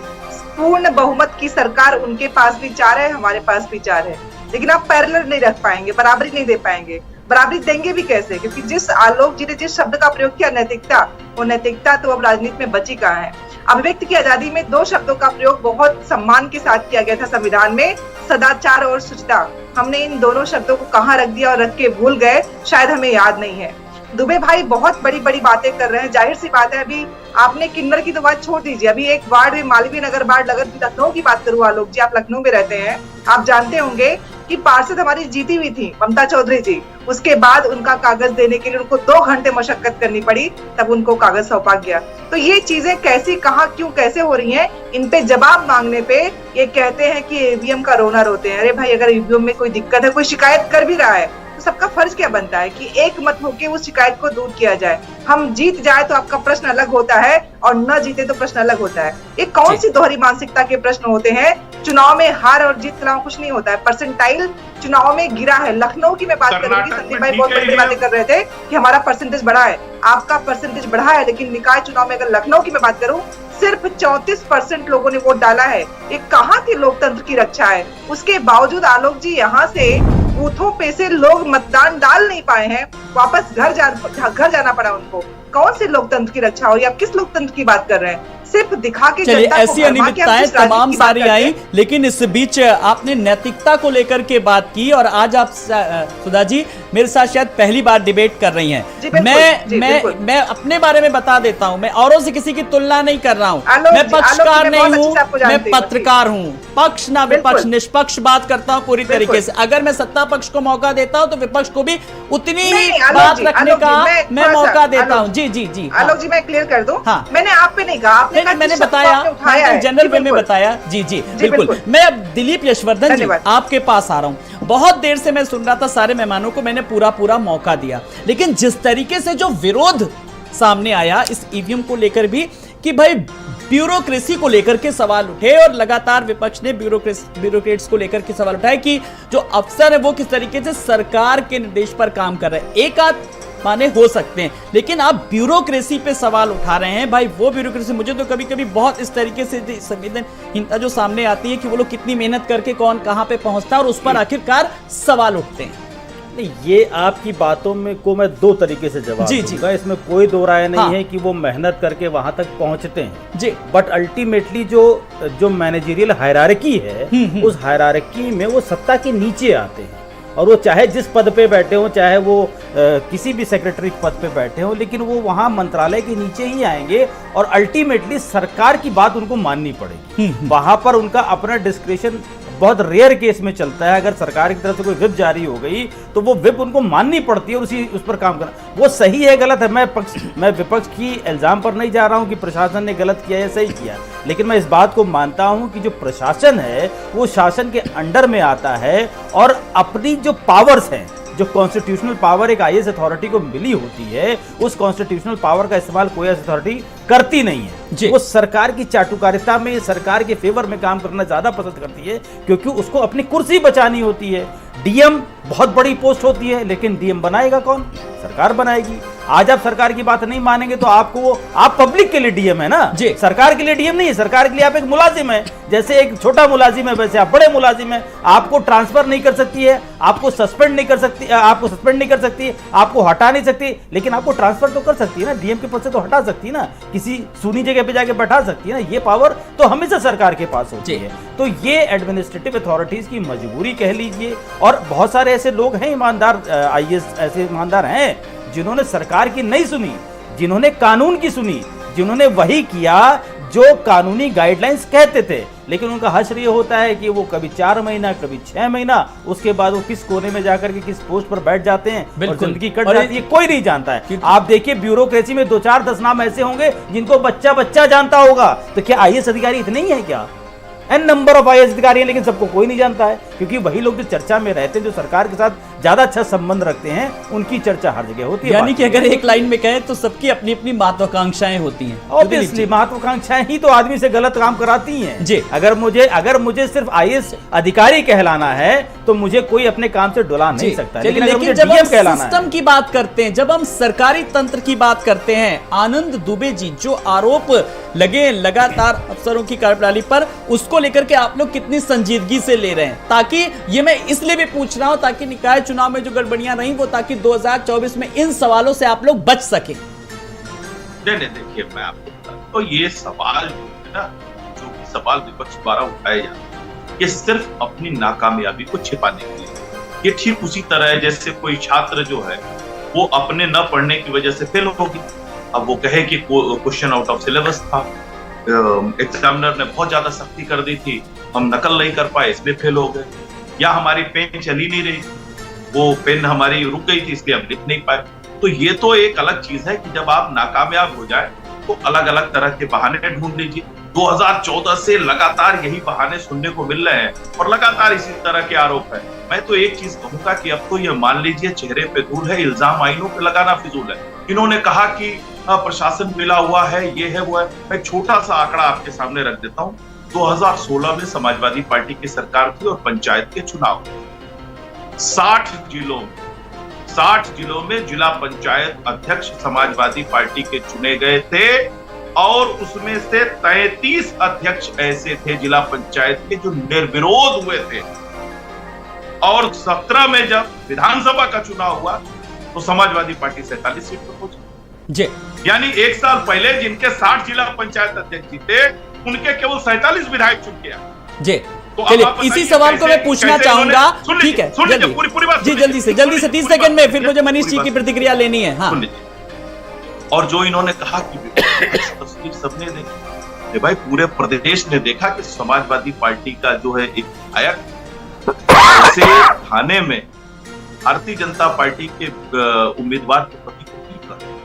पूर्ण बहुमत की सरकार उनके पास भी 4 है, हमारे पास भी 4 है, लेकिन आप पैरेलल नहीं रख पाएंगे, बराबरी नहीं दे पाएंगे। बराबरी देंगे भी कैसे? क्योंकि जिस आलोक जी ने जिस शब्द का प्रयोग किया नैतिकता, वो नैतिकता तो अब राजनीति में बची कहाँ है? अभिव्यक्ति की आजादी में 2 शब्दों का प्रयोग बहुत सम्मान के साथ किया गया था संविधान में, सदाचार और शुचिता। हमने इन दोनों शब्दों को कहाँ रख दिया और रख के भूल गए, शायद हमें याद नहीं है। दुबे भाई बहुत बड़ी बड़ी बातें कर रहे हैं, जाहिर सी बात है। अभी आपने किन्नर की तो बात छोड़ दीजिए, अभी एक वार्ड में मालवीय नगर वार्ड, अगर लखनऊ की बात करूँ आलोक जी, आप लखनऊ में रहते हैं, आप जानते होंगे कि पार्षद हमारी जीती हुई थी ममता चौधरी जी, उसके बाद उनका कागज देने के लिए उनको 2 घंटे मशक्कत करनी पड़ी, तब उनको कागज सौंपा गया। तो ये चीजें कैसी, कहाँ, क्यों, कैसे हो रही हैं, इन पे जवाब मांगने पे ये कहते हैं कि ईवीएम का रोना रोते हैं। अरे भाई, अगर ईवीएम में कोई दिक्कत है, कोई शिकायत कर भी रहा है, तो सबका फर्ज क्या बनता है कि एक मत होके उस शिकायत को दूर किया जाए। हम जीत जाए तो आपका प्रश्न अलग होता है और न जीते तो प्रश्न अलग होता है। ये कौन सी दोहरी मानसिकता के प्रश्न होते हैं? चुनाव में हार और जीत के अलावा कुछ नहीं होता है। परसेंटाइल चुनाव में गिरा है। लखनऊ की मैं बात करूंगी, संदीप भाई बहुत बड़ी बातें कर रहे थे कि हमारा परसेंटेज बढ़ा है, आपका परसेंटेज बढ़ा है, लेकिन निकाय चुनाव में अगर लखनऊ की मैं बात करूं, सिर्फ 34% लोगों ने वोट डाला है। ये कहाँ की लोकतंत्र की रक्षा है? उसके बावजूद आलोक जी, यहाँ से बूथों पे से लोग मतदान डाल नहीं पाए हैं, वापस घर जाना पड़ा उनको। कौन से लोकतंत्र की रक्षा हो रही है? आप किस लोकतंत्र की बात कर रहे हैं? सिर्फ दिखा के चलिए, जनता को ऐसी अनियमितताएं तमाम सारी आई, लेकिन इस बीच आपने नैतिकता को लेकर के बात की और आज आप सुधा जी मेरे साथ शायद पहली बार डिबेट कर रही हैं। मैं अपने बारे में बता देता हूं, मैं औरों से किसी की तुलना नहीं कर रहा हूं। मैं पक्षकार नहीं हूं, मैं पत्रकार हूं। पक्ष ना विपक्ष, निष्पक्ष बात करता हूं पूरी तरीके से। अगर मैं सत्ता पक्ष को मौका देता हूं तो विपक्ष को भी उतनी ही बात रखने का मैं मौका देता हूं। जी जी जी, आलोक जी, मैं क्लियर कर दूं। हाँ, मैंने आप पे नहीं कहा, मैंने बताया, जनरल वे में बताया। जी जी बिल्कुल। मैं अब दिलीप यशवर्धन जी आपके पास आ रहा हूं। बहुत देर से मैं सुन रहा था सारे मेहमानों को, मैंने पूरा मौका दिया, लेकिन जिस तरीके से जो विरोध सामने आया इस ईवीएम को लेकर भी कि भाई ब्यूरोक्रेसी को लेकर के सवाल उठे और लगातार विपक्ष ने ब्यूरोक्रेट्स को लेकर के सवाल उठाए कि जो अफसर है वो किस तरीके से सरकार के निर्देश पर काम कर रहे हैं। एक आध माने हो सकते हैं, लेकिन आप ब्यूरोक्रेसी पे सवाल उठा रहे हैं। भाई वो ब्यूरोक्रेसी, मुझे तो कभी कभी बहुत इस तरीके से संवेदनहीनता जो सामने आती है कि वो लोग कितनी मेहनत करके कौन कहां पे पहुंचता है और उस पर आखिरकार सवाल उठते हैं। नहीं, ये आपकी बातों में को मैं 2 तरीके से जवाब दूंगा। इसमें कोई दो राय नहीं है कि वो मेहनत करके वहां तक पहुंचते हैं जी, बट अल्टीमेटली जो मैनेजरियल हायरार्की है, उस हायरार्की में वो सत्ता के नीचे आते हैं, और वो चाहे जिस पद पे बैठे हो, चाहे वो किसी भी सेक्रेटरी पद पे बैठे हो, लेकिन वो वहाँ मंत्रालय के नीचे ही आएंगे और अल्टीमेटली सरकार की बात उनको माननी पड़ेगी। वहाँ पर उनका अपना डिस्क्रिप्शन बहुत रेयर केस में चलता है। अगर सरकार की तरफ से कोई विप जारी हो गई तो वो विप उनको माननी पड़ती है और उस पर काम करना। वो सही है गलत है, मैं विपक्ष की इल्जाम पर नहीं जा रहा हूं कि प्रशासन ने गलत किया या सही किया, लेकिन मैं इस बात को मानता हूं कि जो प्रशासन है वो शासन के अंडर में आता है और अपनी जो पावर्स हैं, जो कॉन्स्टिट्यूशनल पावर एक आईएएस अथॉरिटी को मिली होती है, उस कॉन्स्टिट्यूशनल पावर का इस्तेमाल कोई अथॉरिटी करती नहीं है। वो सरकार की चाटुकारिता में, सरकार के फेवर में काम करना ज्यादा पसंद करती है, क्योंकि उसको अपनी कुर्सी बचानी होती है। डीएम बहुत बड़ी पोस्ट होती है, लेकिन डीएम बनाएगा कौन? सरकार बनाएगी। आज आप सरकार की बात नहीं मानेंगे तो आप पब्लिक के लिए डीएम है ना, सरकार के लिए डीएम नहीं है। सरकार के लिए आप एक मुलाजिम है, जैसे एक छोटा मुलाजिम है वैसे आप बड़े मुलाजिम है। आपको ट्रांसफर नहीं कर सकती है, आपको सस्पेंड नहीं कर सकती, आपको हटा नहीं सकती, लेकिन आपको ट्रांसफर तो कर सकती है ना, डीएम के पद से तो हटा सकती है ना, किसी सुनी जगह पे जाके बैठा सकती है ना। ये पावर तो हमेशा सरकार के पास होती है। तो ये एडमिनिस्ट्रेटिव अथॉरिटीज की मजबूरी कह लीजिए। और बहुत सारे ऐसे लोग हैं ईमानदार, आईएएस ऐसे ईमानदार हैं जिन्होंने सरकार की नहीं सुनी, जिन्होंने कानून की सुनी, जिन्होंने वही किया जो कानूनी गाइडलाइंस कहते थे, लेकिन उनका हश्र ये होता है कि वो कभी 4 महीना, कभी 6 महीना, उसके बाद वो किस कोने में जाकर के किस पोस्ट पर बैठ जाते हैं और जिंदगी कट जाती है, कोई नहीं जानता है। आप देखिए ब्यूरोक्रेसी में 2-4-10 नाम ऐसे होंगे जिनको बच्चा जानता होगा। तो क्या आईएएस अधिकारी इतने ही है क्या? एन नंबर ऑफ आईएएस अधिकारी हैं, लेकिन सबको कोई नहीं जानता है, क्योंकि वही लोग जो चर्चा में रहते हैं, जो सरकार के साथ ज्यादा अच्छा संबंध रखते हैं, उनकी चर्चा हर जगह होती है। यानी कि अगर एक लाइन में कहें तो सबकी अपनी अपनी महत्वाकांक्षाएं होती हैं। ऑब्वियसली महत्वाकांक्षाएं ही तो आदमी से गलत काम कराती हैं जी। अगर मुझे सिर्फ आईएएस अधिकारी कहलाना है तो मुझे कोई अपने काम से डुला नहीं सकता। लेकिन जब हम सिस्टम की बात करते हैं, जब हम सरकारी तंत्र की बात करते हैं, आनंद दुबे जी जो आरोप लगे लगातार अफसरों की कार्यप्रणाली पर, उसको लेकर के आप लोग कितनी संजीदगी से ले रहे हैं? ताकि ये मैं इसलिए भी पूछ रहा हूं ताकि निकाय चुनाव में जो गड़बड़ियां रही वो ताकि 2024 में इन सवालों से आप लोग बच सके। नहीं, देखिए मैं आपको बता तो ये सवाल जो है ना, जो भी सवाल विपक्ष द्वारा उठाए जाते हैं, ये सिर्फ अपनी नाकामयाबी को छिपाने के लिए। ये ठीक उसी तरह है जैसे कोई छात्र जो है वो अपने न पढ़ने की वजह से फेल होगी। अब वो कहे कि क्वेश्चन आउट ऑफ सिलेबस था, एग्जामिनर ने बहुत ज्यादा सख्ती कर दी थी, हम नकल नहीं कर पाए इसलिए फेल हो गए। या हमारी पेन चली नहीं रही, वो पेन हमारी रुक गई थी इसलिए हम लिख नहीं पाए। तो ये तो एक अलग चीज है कि जब आप नाकामयाब हो जाए तो अलग अलग तरह के बहाने ढूंढ लीजिए। 2014 से लगातार यही बहाने सुनने को मिल रहे हैं और लगातार इसी तरह के आरोप है। मैं तो एक चीज कहूंगा कि अब तो ये मान लीजिए चेहरे पे धूल है, इल्जाम आईनों पे लगाना फिजूल है। इन्होंने कहा कि प्रशासन मिला हुआ है, ये है वो है। मैं छोटा सा आंकड़ा आपके सामने रख देता हूँ। 2016 में समाजवादी पार्टी की सरकार थी और पंचायत के चुनाव 60 जिलों में जिला पंचायत अध्यक्ष समाजवादी पार्टी के चुने गए थे और उसमें से 33 अध्यक्ष ऐसे थे जिला पंचायत के जो निर्विरोध हुए थे। और 17 में जब विधानसभा का चुनाव हुआ तो समाजवादी पार्टी 47 सीट पर पहुंची। जी, यानी एक साल पहले जिनके 60 जिला पंचायत अध्यक्ष जीते उनके केवल 47 विधायक चुन के आए। जी, तो चलिए आप इसी बताइए सवाल को मैं पूछना चाहूंगा। ठीक है, जल्दी पूरी बात जी, जल्दी से 30 सेकंड में, फिर मुझे मनीष जी की प्रतिक्रिया लेनी है। हाँ, और जो इन्होंने कहा कि तस्वीर सबने देखी, भाई पूरे प्रदेश ने देखा कि समाजवादी पार्टी का जो है एक विधायक ऐसे थाने में भारतीय जनता पार्टी के उम्मीदवार के पति को पीट रहा है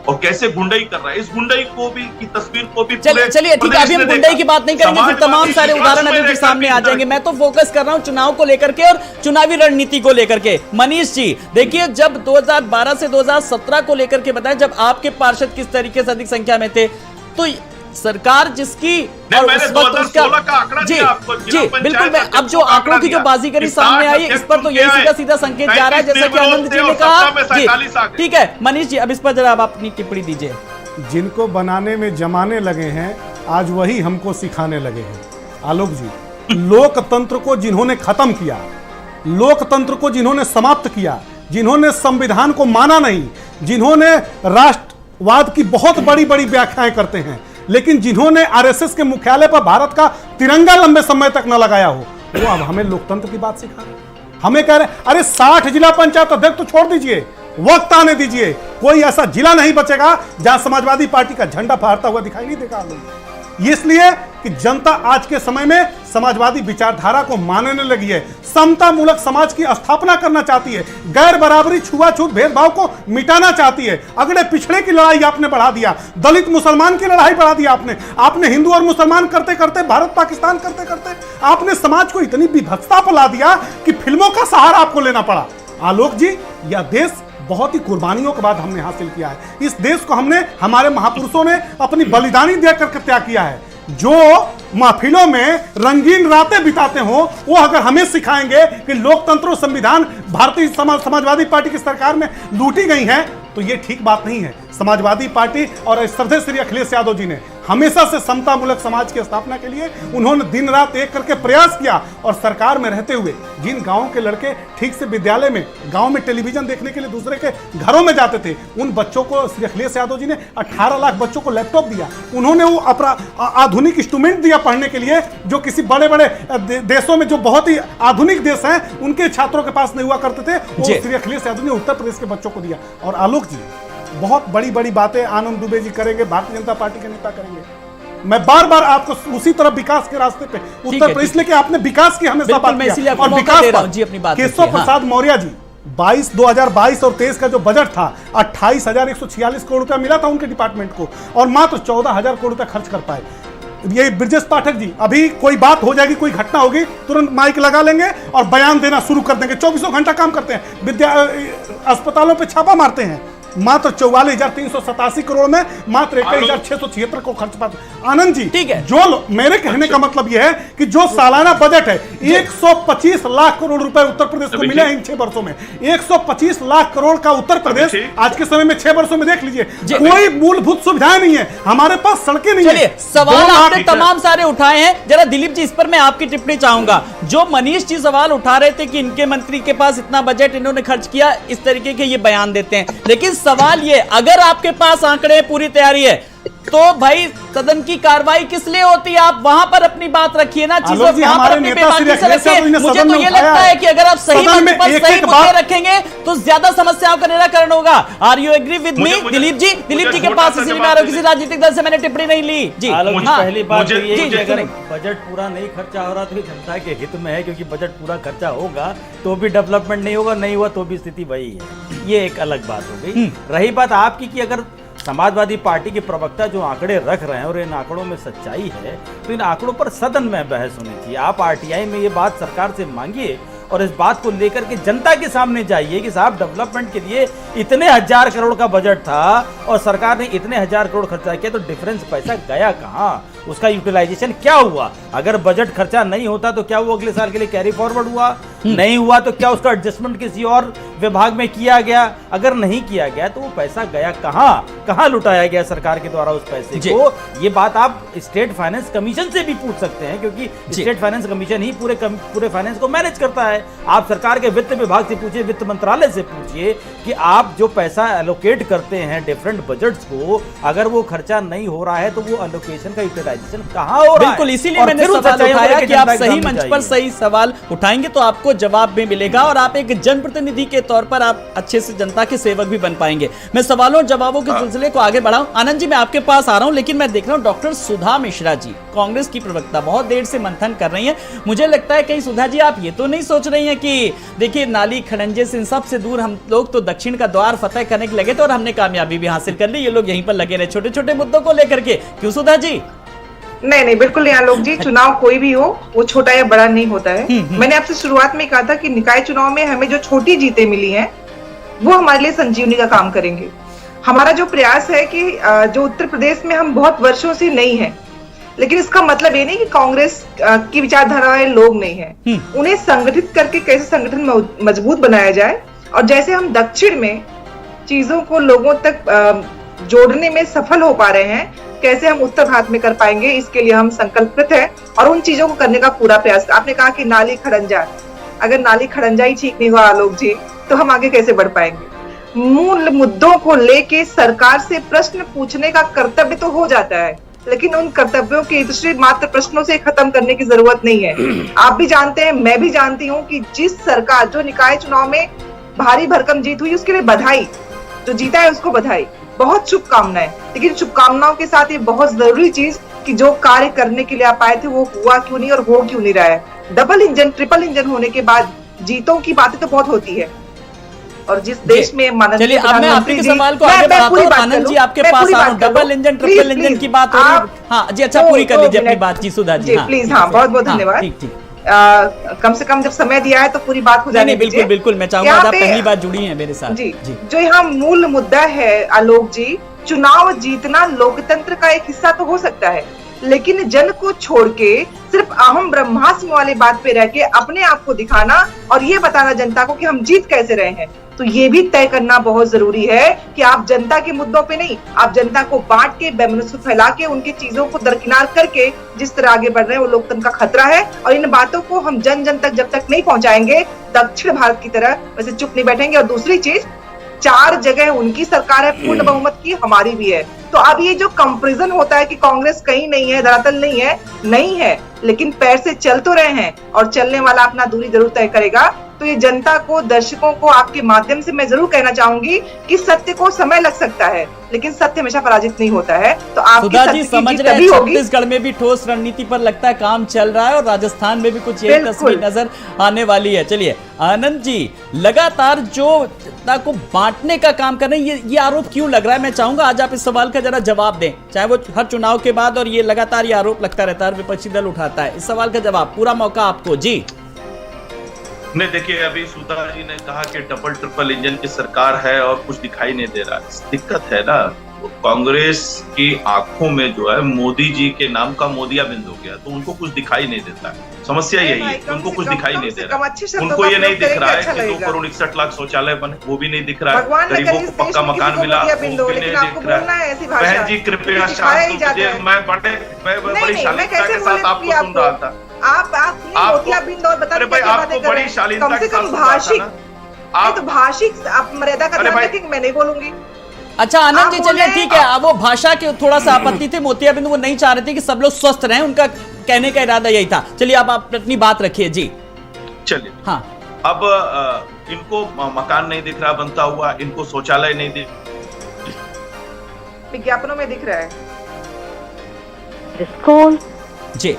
और कैसे गुंडई कर रहा है। इस गुंडई को भी की तस्वीर को भी चलिए ठीक है, अभी हम गुंडई की बात नहीं करेंगे, फिर तमाम सारे उदाहरण अभी फिर सामने आ जाएंगे। मैं तो फोकस कर रहा हूं चुनाव को लेकर के और चुनावी रणनीति को लेकर के। मनीष जी देखिए, जब 2012 से 2017 को लेकर के बताएं, जब आपके पार्षद किस तरीके से अधिक संख्या में थे, तो सरकार जिसकी और उस वक्त उसका जी बिल्कुल, मैं अब जो आंकड़ों की जो बाजीगरी सामने आई है इस पर तो यही सीधा सीधा संकेत जा रहा है, जैसा कि आनंद जी ने कहा। जी ठीक है मनीष जी, अब इस पर जरा आप अपनी टिप्पणी दीजिए। जिनको बनाने में जमाने लगे हैं आज वही हमको सिखाने लगे हैं। आलोक जी, लोकतंत्र को जिन्होंने खत्म किया, लोकतंत्र को जिन्होंने समाप्त किया, जिन्होंने संविधान को माना नहीं, जिन्होंने राष्ट्रवाद की बहुत बड़ी बड़ी व्याख्याएं करते हैं, लेकिन जिन्होंने आरएसएस के मुख्यालय पर भारत का तिरंगा लंबे समय तक न लगाया हो, वो अब हमें लोकतंत्र की बात सिखा रहे हैं। हमें कह रहे हैं अरे 60 जिला पंचायत अध्यक्ष तो छोड़ दीजिए, वक्त आने दीजिए, कोई ऐसा जिला नहीं बचेगा जहां समाजवादी पार्टी का झंडा फहरता हुआ दिखाई नहीं देगा। इसलिए कि जनता आज के समय में समाजवादी विचारधारा को मानने लगी है, समता मूलक समाज की स्थापना करना चाहती है, गैर बराबरी, छुआछूत, भेदभाव को मिटाना चाहती है। अगड़े पिछड़े की लड़ाई आपने बढ़ा दिया, दलित मुसलमान की लड़ाई बढ़ा दिया आपने हिंदू और मुसलमान करते करते, भारत पाकिस्तान करते करते आपने समाज को इतनी विभत्सता पर ला दिया कि फिल्मों का सहारा आपको लेना पड़ा। आलोक जी, यह देश बहुत ही कुर्बानियों के बाद हमने हासिल किया है। इस देश को हमने, हमारे महापुरुषों ने अपनी बलिदानी देकर के त्याग किया है। जो महफिलों में रंगीन रातें बिताते हो, वो अगर हमें सिखाएंगे कि लोकतंत्र और संविधान भारतीय समाजवादी पार्टी की सरकार में लूटी गई हैं, तो ये ठीक बात नहीं है। समाजवादी पार्टी और श्रद्धेय श्री अखिलेश यादव जी ने हमेशा से समता मूलक समाज की स्थापना के लिए उन्होंने दिन रात एक करके प्रयास किया और सरकार में रहते हुए जिन गांवों के लड़के ठीक से विद्यालय में, गांव में टेलीविजन देखने के लिए दूसरे के घरों में जाते थे, उन बच्चों को श्री अखिलेश यादव जी ने 18 लाख बच्चों को लैपटॉप दिया। उन्होंने वो आधुनिक इंस्ट्रूमेंट दिया पढ़ने के लिए, जो किसी बड़े बड़े देशों में, जो बहुत ही आधुनिक देश हैं, उनके छात्रों के पास नहीं हुआ करते थे, वो श्री अखिलेश यादव ने उत्तर प्रदेश के बच्चों को दिया। और आलोक जी, बहुत बड़ी बड़ी बातें आनंद दुबे जी करेंगे, भारतीय जनता पार्टी के नेता करेंगे। मैं बार बार आपको उसी तरफ विकास के रास्ते पे उत्तर प्रदेश लेके, आपने विकास की हमेशा बात किया और विकास पर केशव प्रसाद मौर्य जी 2022 और 23 का जो बजट था 28,146 करोड़ रुपया मिला था उनके डिपार्टमेंट को और मात्र 14,000 करोड़ रुपया खर्च कर पाए। ये ब्रजेश पाठक जी, अभी कोई बात हो जाएगी, कोई घटना होगी, तुरंत माइक लगा लेंगे और बयान देना शुरू कर देंगे। 24 घंटा काम करते हैं, अस्पतालों पे छापा मारते हैं। मात्र 44,387 करोड़ में मात्र 21,676 को खर्च पाते। आनंद जी, ठीक है, जो मेरे कहने का मतलब यह है कि जो सालाना बजट है 125 लाख करोड़ रुपए उत्तर प्रदेश को मिले इन 6 वर्षों में। 125 लाख करोड़ का उत्तर प्रदेश आज के समय में 6 वर्षों में देख लीजिए, कोई मूलभूत सुविधाएं नहीं है, हमारे पास सड़कें नहीं है। सवाल आपने तमाम सारे उठाए हैं, जरा दिलीप जी इस पर मैं आपकी टिप्पणी चाहूंगा। जो मनीष जी सवाल उठा रहे थे कि इनके मंत्री के पास इतना बजट इन्होंने खर्च किया, इस तरीके के ये बयान देते हैं, लेकिन सवाल ये, अगर आपके पास आंकड़े पूरी तैयारी है, तो भाई सदन की कार्रवाई किस लिए होती है? आप वहां पर अपनी बात रखिए ना, चीजों आलोक जी, वहां पर हमारे अपनी नेता बेबाकी श्री से अखिलेश रखिए। यादव ने मुझे सदन तो में ये उठाया लगता है कि अगर आप सही सदन में मंच पर एक सही एक मुद्दे बात रखेंगे तो ज्यादा समस्याओं का निराकरण होगा। Are you agree with me? Dilip ji के पास इसलिए मैं किसी राजनीतिक दल से मैंने टिप्पणी नहीं ली जी। आलोक जी, हाँ, पहली बात तो ये है कि जी, अगर बजट पूरा नहीं खर्चा हो रहा तो ये जनता के हित में है, क्योंकि बजट पूरा खर्चा होगा तो भी डेवलपमेंट नहीं होगा, नहीं हुआ तो भी स्थिति वही है। ये एक अलग बात हो गई। रही बात आपकी कि अगर समाजवादी पार्टी के प्रवक्ता जो आंकड़े रख रहे हैं और इन आंकड़ों में सच्चाई है तो इन आंकड़ों पर सदन में बहस होनी चाहिए। आप आरटीआई में ये बात सरकार से मांगिए और इस बात को लेकर के जनता के सामने जाइए कि साहब डेवलपमेंट के लिए इतने 1000 करोड़ का बजट था और सरकार ने इतने 1000 करोड़ खर्चा किया, तो डिफरेंस पैसा गया कहां, उसका यूटिलाइजेशन क्या हुआ? अगर बजट खर्चा नहीं होता तो क्या वो अगले साल के लिए कैरी फॉरवर्ड हुआ? नहीं हुआ तो क्या उसका एडजस्टमेंट किसी और विभाग में किया गया? अगर नहीं किया गया तो वो पैसा गया कहां लुटाया गया सरकार के द्वारा उस पैसे को? ये बात आप स्टेट फाइनेंस कमीशन से भी पूछ सकते हैं, क्योंकि स्टेट फाइनेंस कमीशन ही पूरे फाइनेंस को मैनेज करता है। आप सरकार के वित्त विभाग से पूछिए, वित्त मंत्रालय से पूछिए कि आप जो पैसा एलोकेट करते हैं डिफरेंट बजट्स को, अगर वो खर्चा नहीं हो रहा है तो वो एलोकेशन का यूटिलाइजेशन कहां हो रहा है? बिल्कुल, इसीलिए मैंने सवाल उठाया कि आप सही मंच पर सही सवाल उठाएंगे तो आपको जवाब भी मिलेगा और आप एक जनप्रतिनिधि के तौर पर आप अच्छे से जनता के सेवक भी बन पाएंगे। मैं सवालों जवाबों के सिलसिले को आगे बढ़ाऊं। आनंद जी, मैं आपके पास आ रहा हूं, लेकिन मैं देख रहा हूं डॉक्टर सुधा मिश्रा जी, कांग्रेस की प्रवक्ता, बहुत देर से मंथन कर रही हैं। मुझे लगता है कहीं सुधा जी आप ये तो नहीं सोच रही हैं कि देखिए नाली खड़ंजे से इन सबसे दूर हम लोग तो दक्षिण का द्वार फतेह करने के लगे थे और हमने कामयाबी भी हासिल कर ली, ये लोग यहीं पर लगे रहे छोटे छोटे मुद्दों को लेकर के, क्यों सुधा जी? नहीं, बिल्कुल नहीं आलोक जी, चुनाव कोई भी हो वो छोटा या बड़ा नहीं होता है। मैंने आपसे शुरुआत में कहा था कि निकाय चुनाव में हमें जो छोटी जीतें मिली हैं वो हमारे लिए संजीवनी का काम करेंगे। हमारा जो प्रयास है कि जो उत्तर प्रदेश में हम बहुत वर्षों से नहीं है, लेकिन इसका मतलब ये नहीं कि कांग्रेस की विचारधारा वाले लोग नहीं है, उन्हें संगठित करके कैसे संगठन मजबूत बनाया जाए और जैसे हम दक्षिण में चीजों को लोगों तक जोड़ने में सफल हो पा रहे हैं, कैसे हम उत्तर भारत में कर पाएंगे, इसके लिए हम संकल्पित हैं और उन चीजों को करने का पूरा प्रयास। आपने कहा कि नाली खड़ंजा, अगर नाली खड़ंजा ही ठीक नहीं हुआ आलोक जी तो हम आगे कैसे बढ़ पाएंगे? मूल मुद्दों को लेके सरकार से प्रश्न पूछने का कर्तव्य तो हो जाता है, लेकिन उन कर्तव्यों के इतने मात्र प्रश्नों से खत्म करने की जरूरत नहीं है। आप भी जानते हैं, मैं भी जानती हूँ कि जिस सरकार जो निकाय चुनाव में भारी भरकम जीत हुई उसके लिए बधाई, जो जीता है उसको बधाई, बहुत शुभकामनाएं। लेकिन शुभकामनाओं के साथ ये बहुत जरूरी चीज कि जो कार्य करने के लिए आप आए थे वो हुआ क्यों नहीं और हो क्यों नहीं रहा है? डबल इंजन ट्रिपल इंजन होने के बाद जीतों की बातें तो बहुत होती है, और जिस देश में चलिए अब मैं आपके सवाल को आगे बढ़ाता हूँ। आनंद जी आपके पास आ रहा हूँ, डबल इंजन ट्रिपल इंजन की बात हो रही है। हाँ जी, अच्छा पूरी कर लीजिए अपनी बात जी सुधा जी, प्लीज। हाँ, बहुत बहुत धन्यवाद। ठीक, कम से कम जब समय दिया है तो पूरी बात हो जाने दीजिए। बिल्कुल मैं चाहूंगा, आप पहली बार जुड़ी हैं मेरे साथ जी। जो यहाँ मूल मुद्दा है आलोक जी, चुनाव जीतना लोकतंत्र का एक हिस्सा तो हो सकता है, लेकिन जन को छोड़ के सिर्फ अहम ब्रह्मास्म वाली बात पे रह के अपने आप को दिखाना और ये बताना जनता को कि हम जीत कैसे रहे हैं, तो ये भी तय करना बहुत जरूरी है कि आप जनता के मुद्दों पे नहीं, आप जनता को बांट के वैमनस्य फैला के उनकी चीजों को दरकिनार करके जिस तरह आगे बढ़ रहे हैं वो लोकतंत्र का खतरा है। और इन बातों को हम जन जन तक जब तक नहीं पहुंचाएंगे, दक्षिण भारत की तरह वैसे चुप नहीं बैठेंगे। और दूसरी चीज, 4 जगह उनकी सरकार है, पूर्ण बहुमत की, हमारी भी है। तो अब ये जो कंपैरिजन होता है कि कांग्रेस कहीं नहीं है, धरातल नहीं है, लेकिन पैर से चल तो रहे हैं और चलने वाला अपना दूरी जरूर तय करेगा। तो ये जनता को, दर्शकों को आपके माध्यम से मैं जरूर कहना चाहूंगी कि सत्य को समय लग सकता है, लेकिन सत्य हमेशा पराजित नहीं होता है। तो आपकी सत्य समझ की रहे तभी हैं, होगी। छत्तीसगढ़ में भी ठोस रणनीति पर लगता है काम चल रहा है और राजस्थान में भी कुछ यही तस्वीर नजर आने वाली है। चलिए आनंद जी, लगातार जो जनता को बांटने का काम कर रहे हैं, ये आरोप क्यों लग रहा है? मैं चाहूंगा आज आप इस सवाल का जरा जवाब दें, चाहे वो हर चुनाव के बाद, और ये लगातार ये आरोप लगता रहता है, विपक्षी दल उठाता है। इस सवाल का जवाब, पूरा मौका आपको जी। नहीं, देखिए अभी सुधा जी ने कहा कि डबल ट्रिपल इंजन की सरकार है और कुछ दिखाई नहीं दे रहा। दिक्कत है ना, कांग्रेस की आंखों में जो है मोदी जी के नाम का मोदिया बिंद हो गया, तो उनको कुछ दिखाई नहीं देता है। समस्या यही है, उनको कुछ दिखाई नहीं दे रहा। उनको ये नहीं दिख रहा है कि 2 करोड़ 61 लाख शौचालय बने, वो भी नहीं दिख रहा है। गरीबों को पक्का मकान मिला, वो भी नहीं दिख रहा है। बहन जी कृपया शांत हो जाइए, मैं बड़ी शालीनता के साथ आपको सुन रहा था। आप मोतियाबिंद और बता भाई, आपको बड़ी शालीनता के साथ भाषिक, आप मर्यादा का ध्यान रखेंगे, मैं नहीं बोलूंगी। अच्छा आनंद जी, आप चलिए बोले- ठीक है। अब वो भाषा के थोड़ा सा आपत्ति थे, मोतियाबिंद वो नहीं चाह रहे थे कि सब लोग स्वस्थ रहें, उनका कहने का इरादा यही था। चलिए आप अपनी बात रखिए जी। चलिए, हाँ, अब इनको मकान नहीं दिख रहा बनता हुआ, इनको शौचालय नहीं दिख, विज्ञापनों में दिख रहा है। जी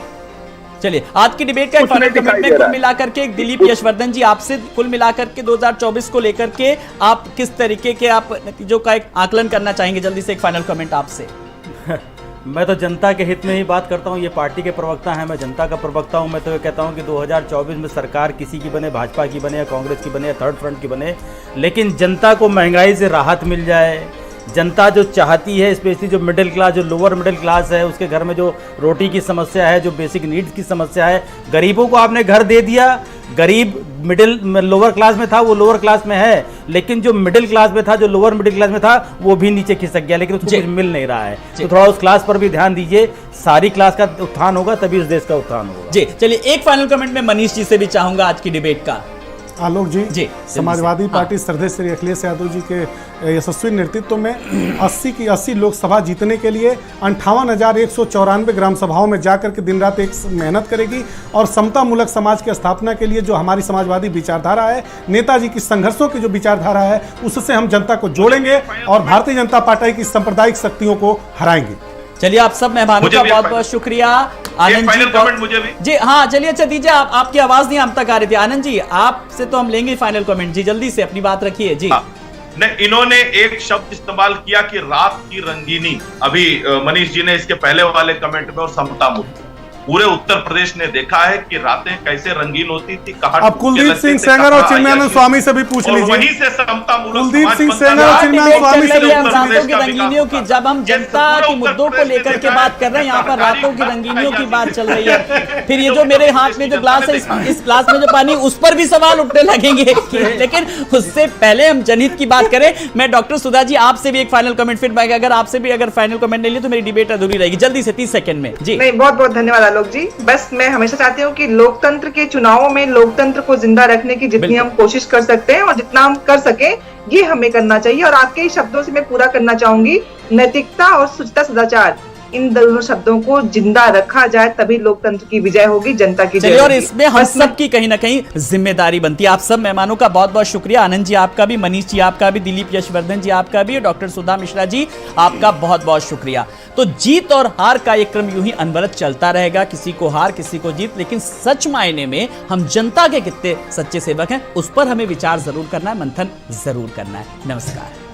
चलिए, आज की डिबेट का एक फाइनल कमेंट में कुल मिलाकर के दिलीप यशवर्धन जी आपसे कुल मिलाकर के 2024 को लेकर के आप किस तरीके के आप नतीजों का एक आकलन करना चाहेंगे? जल्दी से एक फाइनल कमेंट आपसे। मैं तो जनता के हित में ही बात करता हूँ। ये पार्टी के प्रवक्ता हैं, मैं जनता का प्रवक्ता हूँ। मैं तो ये कहता हूँ कि 2024 में सरकार किसी की बने, भाजपा की बने या कांग्रेस की बने या थर्ड फ्रंट की बने, लेकिन जनता को महंगाई से राहत मिल जाए। जनता जो चाहती है, स्पेशली जो मिडिल क्लास, जो लोअर मिडिल क्लास है, उसके घर में जो रोटी की समस्या है, जो बेसिक नीड्स की समस्या है, गरीबों को आपने घर दे दिया। गरीब मिडिल लोअर क्लास में था, वो लोअर क्लास में है, लेकिन जो मिडिल क्लास में था, जो लोअर मिडिल क्लास में था, वो भी नीचे खिसक गया, लेकिन उसको कुछ मिल नहीं रहा है। तो थोड़ा उस क्लास पर भी ध्यान दीजिए। सारी क्लास का उत्थान होगा तभी उस देश का उत्थान होगा। जी चलिए, एक फाइनल कमेंट में मनीष जी से भी चाहूंगा आज की डिबेट का। आलोक जी, जी, समाजवादी हाँ। पार्टी श्रद्धेय श्री अखिलेश यादव जी के यशस्वी नेतृत्व में 80 की 80 लोकसभा जीतने के लिए 58,194 ग्राम सभाओं में जाकर के दिन रात एक मेहनत करेगी और समता मूलक समाज की स्थापना के लिए जो हमारी समाजवादी विचारधारा है, नेताजी की संघर्षों की जो विचारधारा है, उससे हम जनता को जोड़ेंगे और भारतीय जनता पार्टी की सांप्रदायिक शक्तियों को हराएंगे। चलिए, आप सब मेहमानों का बहुत बहुत शुक्रिया। आनंद जी कमेंट मुझे भी जी, हाँ चलिए, अच्छा दीजिए, आपकी आवाज नहीं हम तक आ रही थी। आनंद जी, आपसे तो हम लेंगे फाइनल कमेंट जी, जल्दी से अपनी बात रखिए जी। नहीं, इन्होंने एक शब्द इस्तेमाल किया कि रात की रंगीनी। अभी मनीष जी ने इसके पहले वाले कमेंट में और समता मुद्दा, पूरे उत्तर प्रदेश ने देखा है कि रातें कैसे रंगीन होती थी, कहां अब कुलदीप सिंह सेंगर और चिन्मयानंद स्वामी से भी पूछ और लीजिए। वहीं से समता मूलक कुलदीप समाज सिंह बनता सेंगर रहा। और चिन्मयानंद स्वामी से भी हम पूछ रातों की लीजिए। रंगीनियों की, जब हम जनता के मुद्दों को लेकर के बात कर रहे हैं, यहाँ पर रातों की रंगीनियों की बात चल रही है। फिर ये जो मेरे हाथ में जो ग्लास है, इस ग्लास में जो पानी, उस पर भी सवाल उठने लगेंगे। लेकिन उससे पहले हम जनहित की बात करें। मैं डॉक्टर सुधा जी, आपसे भी एक फाइनल कमेंट, फिर अगर आपसे भी अगर फाइनल कमेंट नहीं लिया तो मेरी डिबेट अधूरी रहेगी। जल्दी से 30 सेकंड में जी। नहीं, बहुत बहुत धन्यवाद आलोक जी। बस मैं हमेशा चाहती हूँ कि लोकतंत्र के चुनावों में लोकतंत्र को जिंदा रखने की जितनी हम कोशिश कर सकते हैं और जितना हम कर सके, ये हमें करना चाहिए। और आपके ही शब्दों से मैं पूरा करना चाहूंगी, नैतिकता और शुचिता सदाचार, इन दोनों शब्दों को जिंदा रखा जाए, तभी लोकतंत्र की विजय होगी, जनता की चलिए, जय और होगी। इसमें हम सब की कहीं ना कहीं जिम्मेदारी बनती है। आप सब मेहमानों का बहुत बहुत शुक्रिया। आनंद जी आपका भी, मनीष जी आपका भी, दिलीप यशवर्धन जी आपका भी, डॉक्टर सुधा मिश्रा जी आपका बहुत बहुत शुक्रिया। तो जीत और हार का ये क्रम यूं ही अनवरत चलता रहेगा, किसी को हार किसी को जीत, लेकिन सच मायने में हम जनता के कितने सच्चे सेवक हैं, उस पर हमें विचार जरूर करना है, मंथन जरूर करना है। नमस्कार।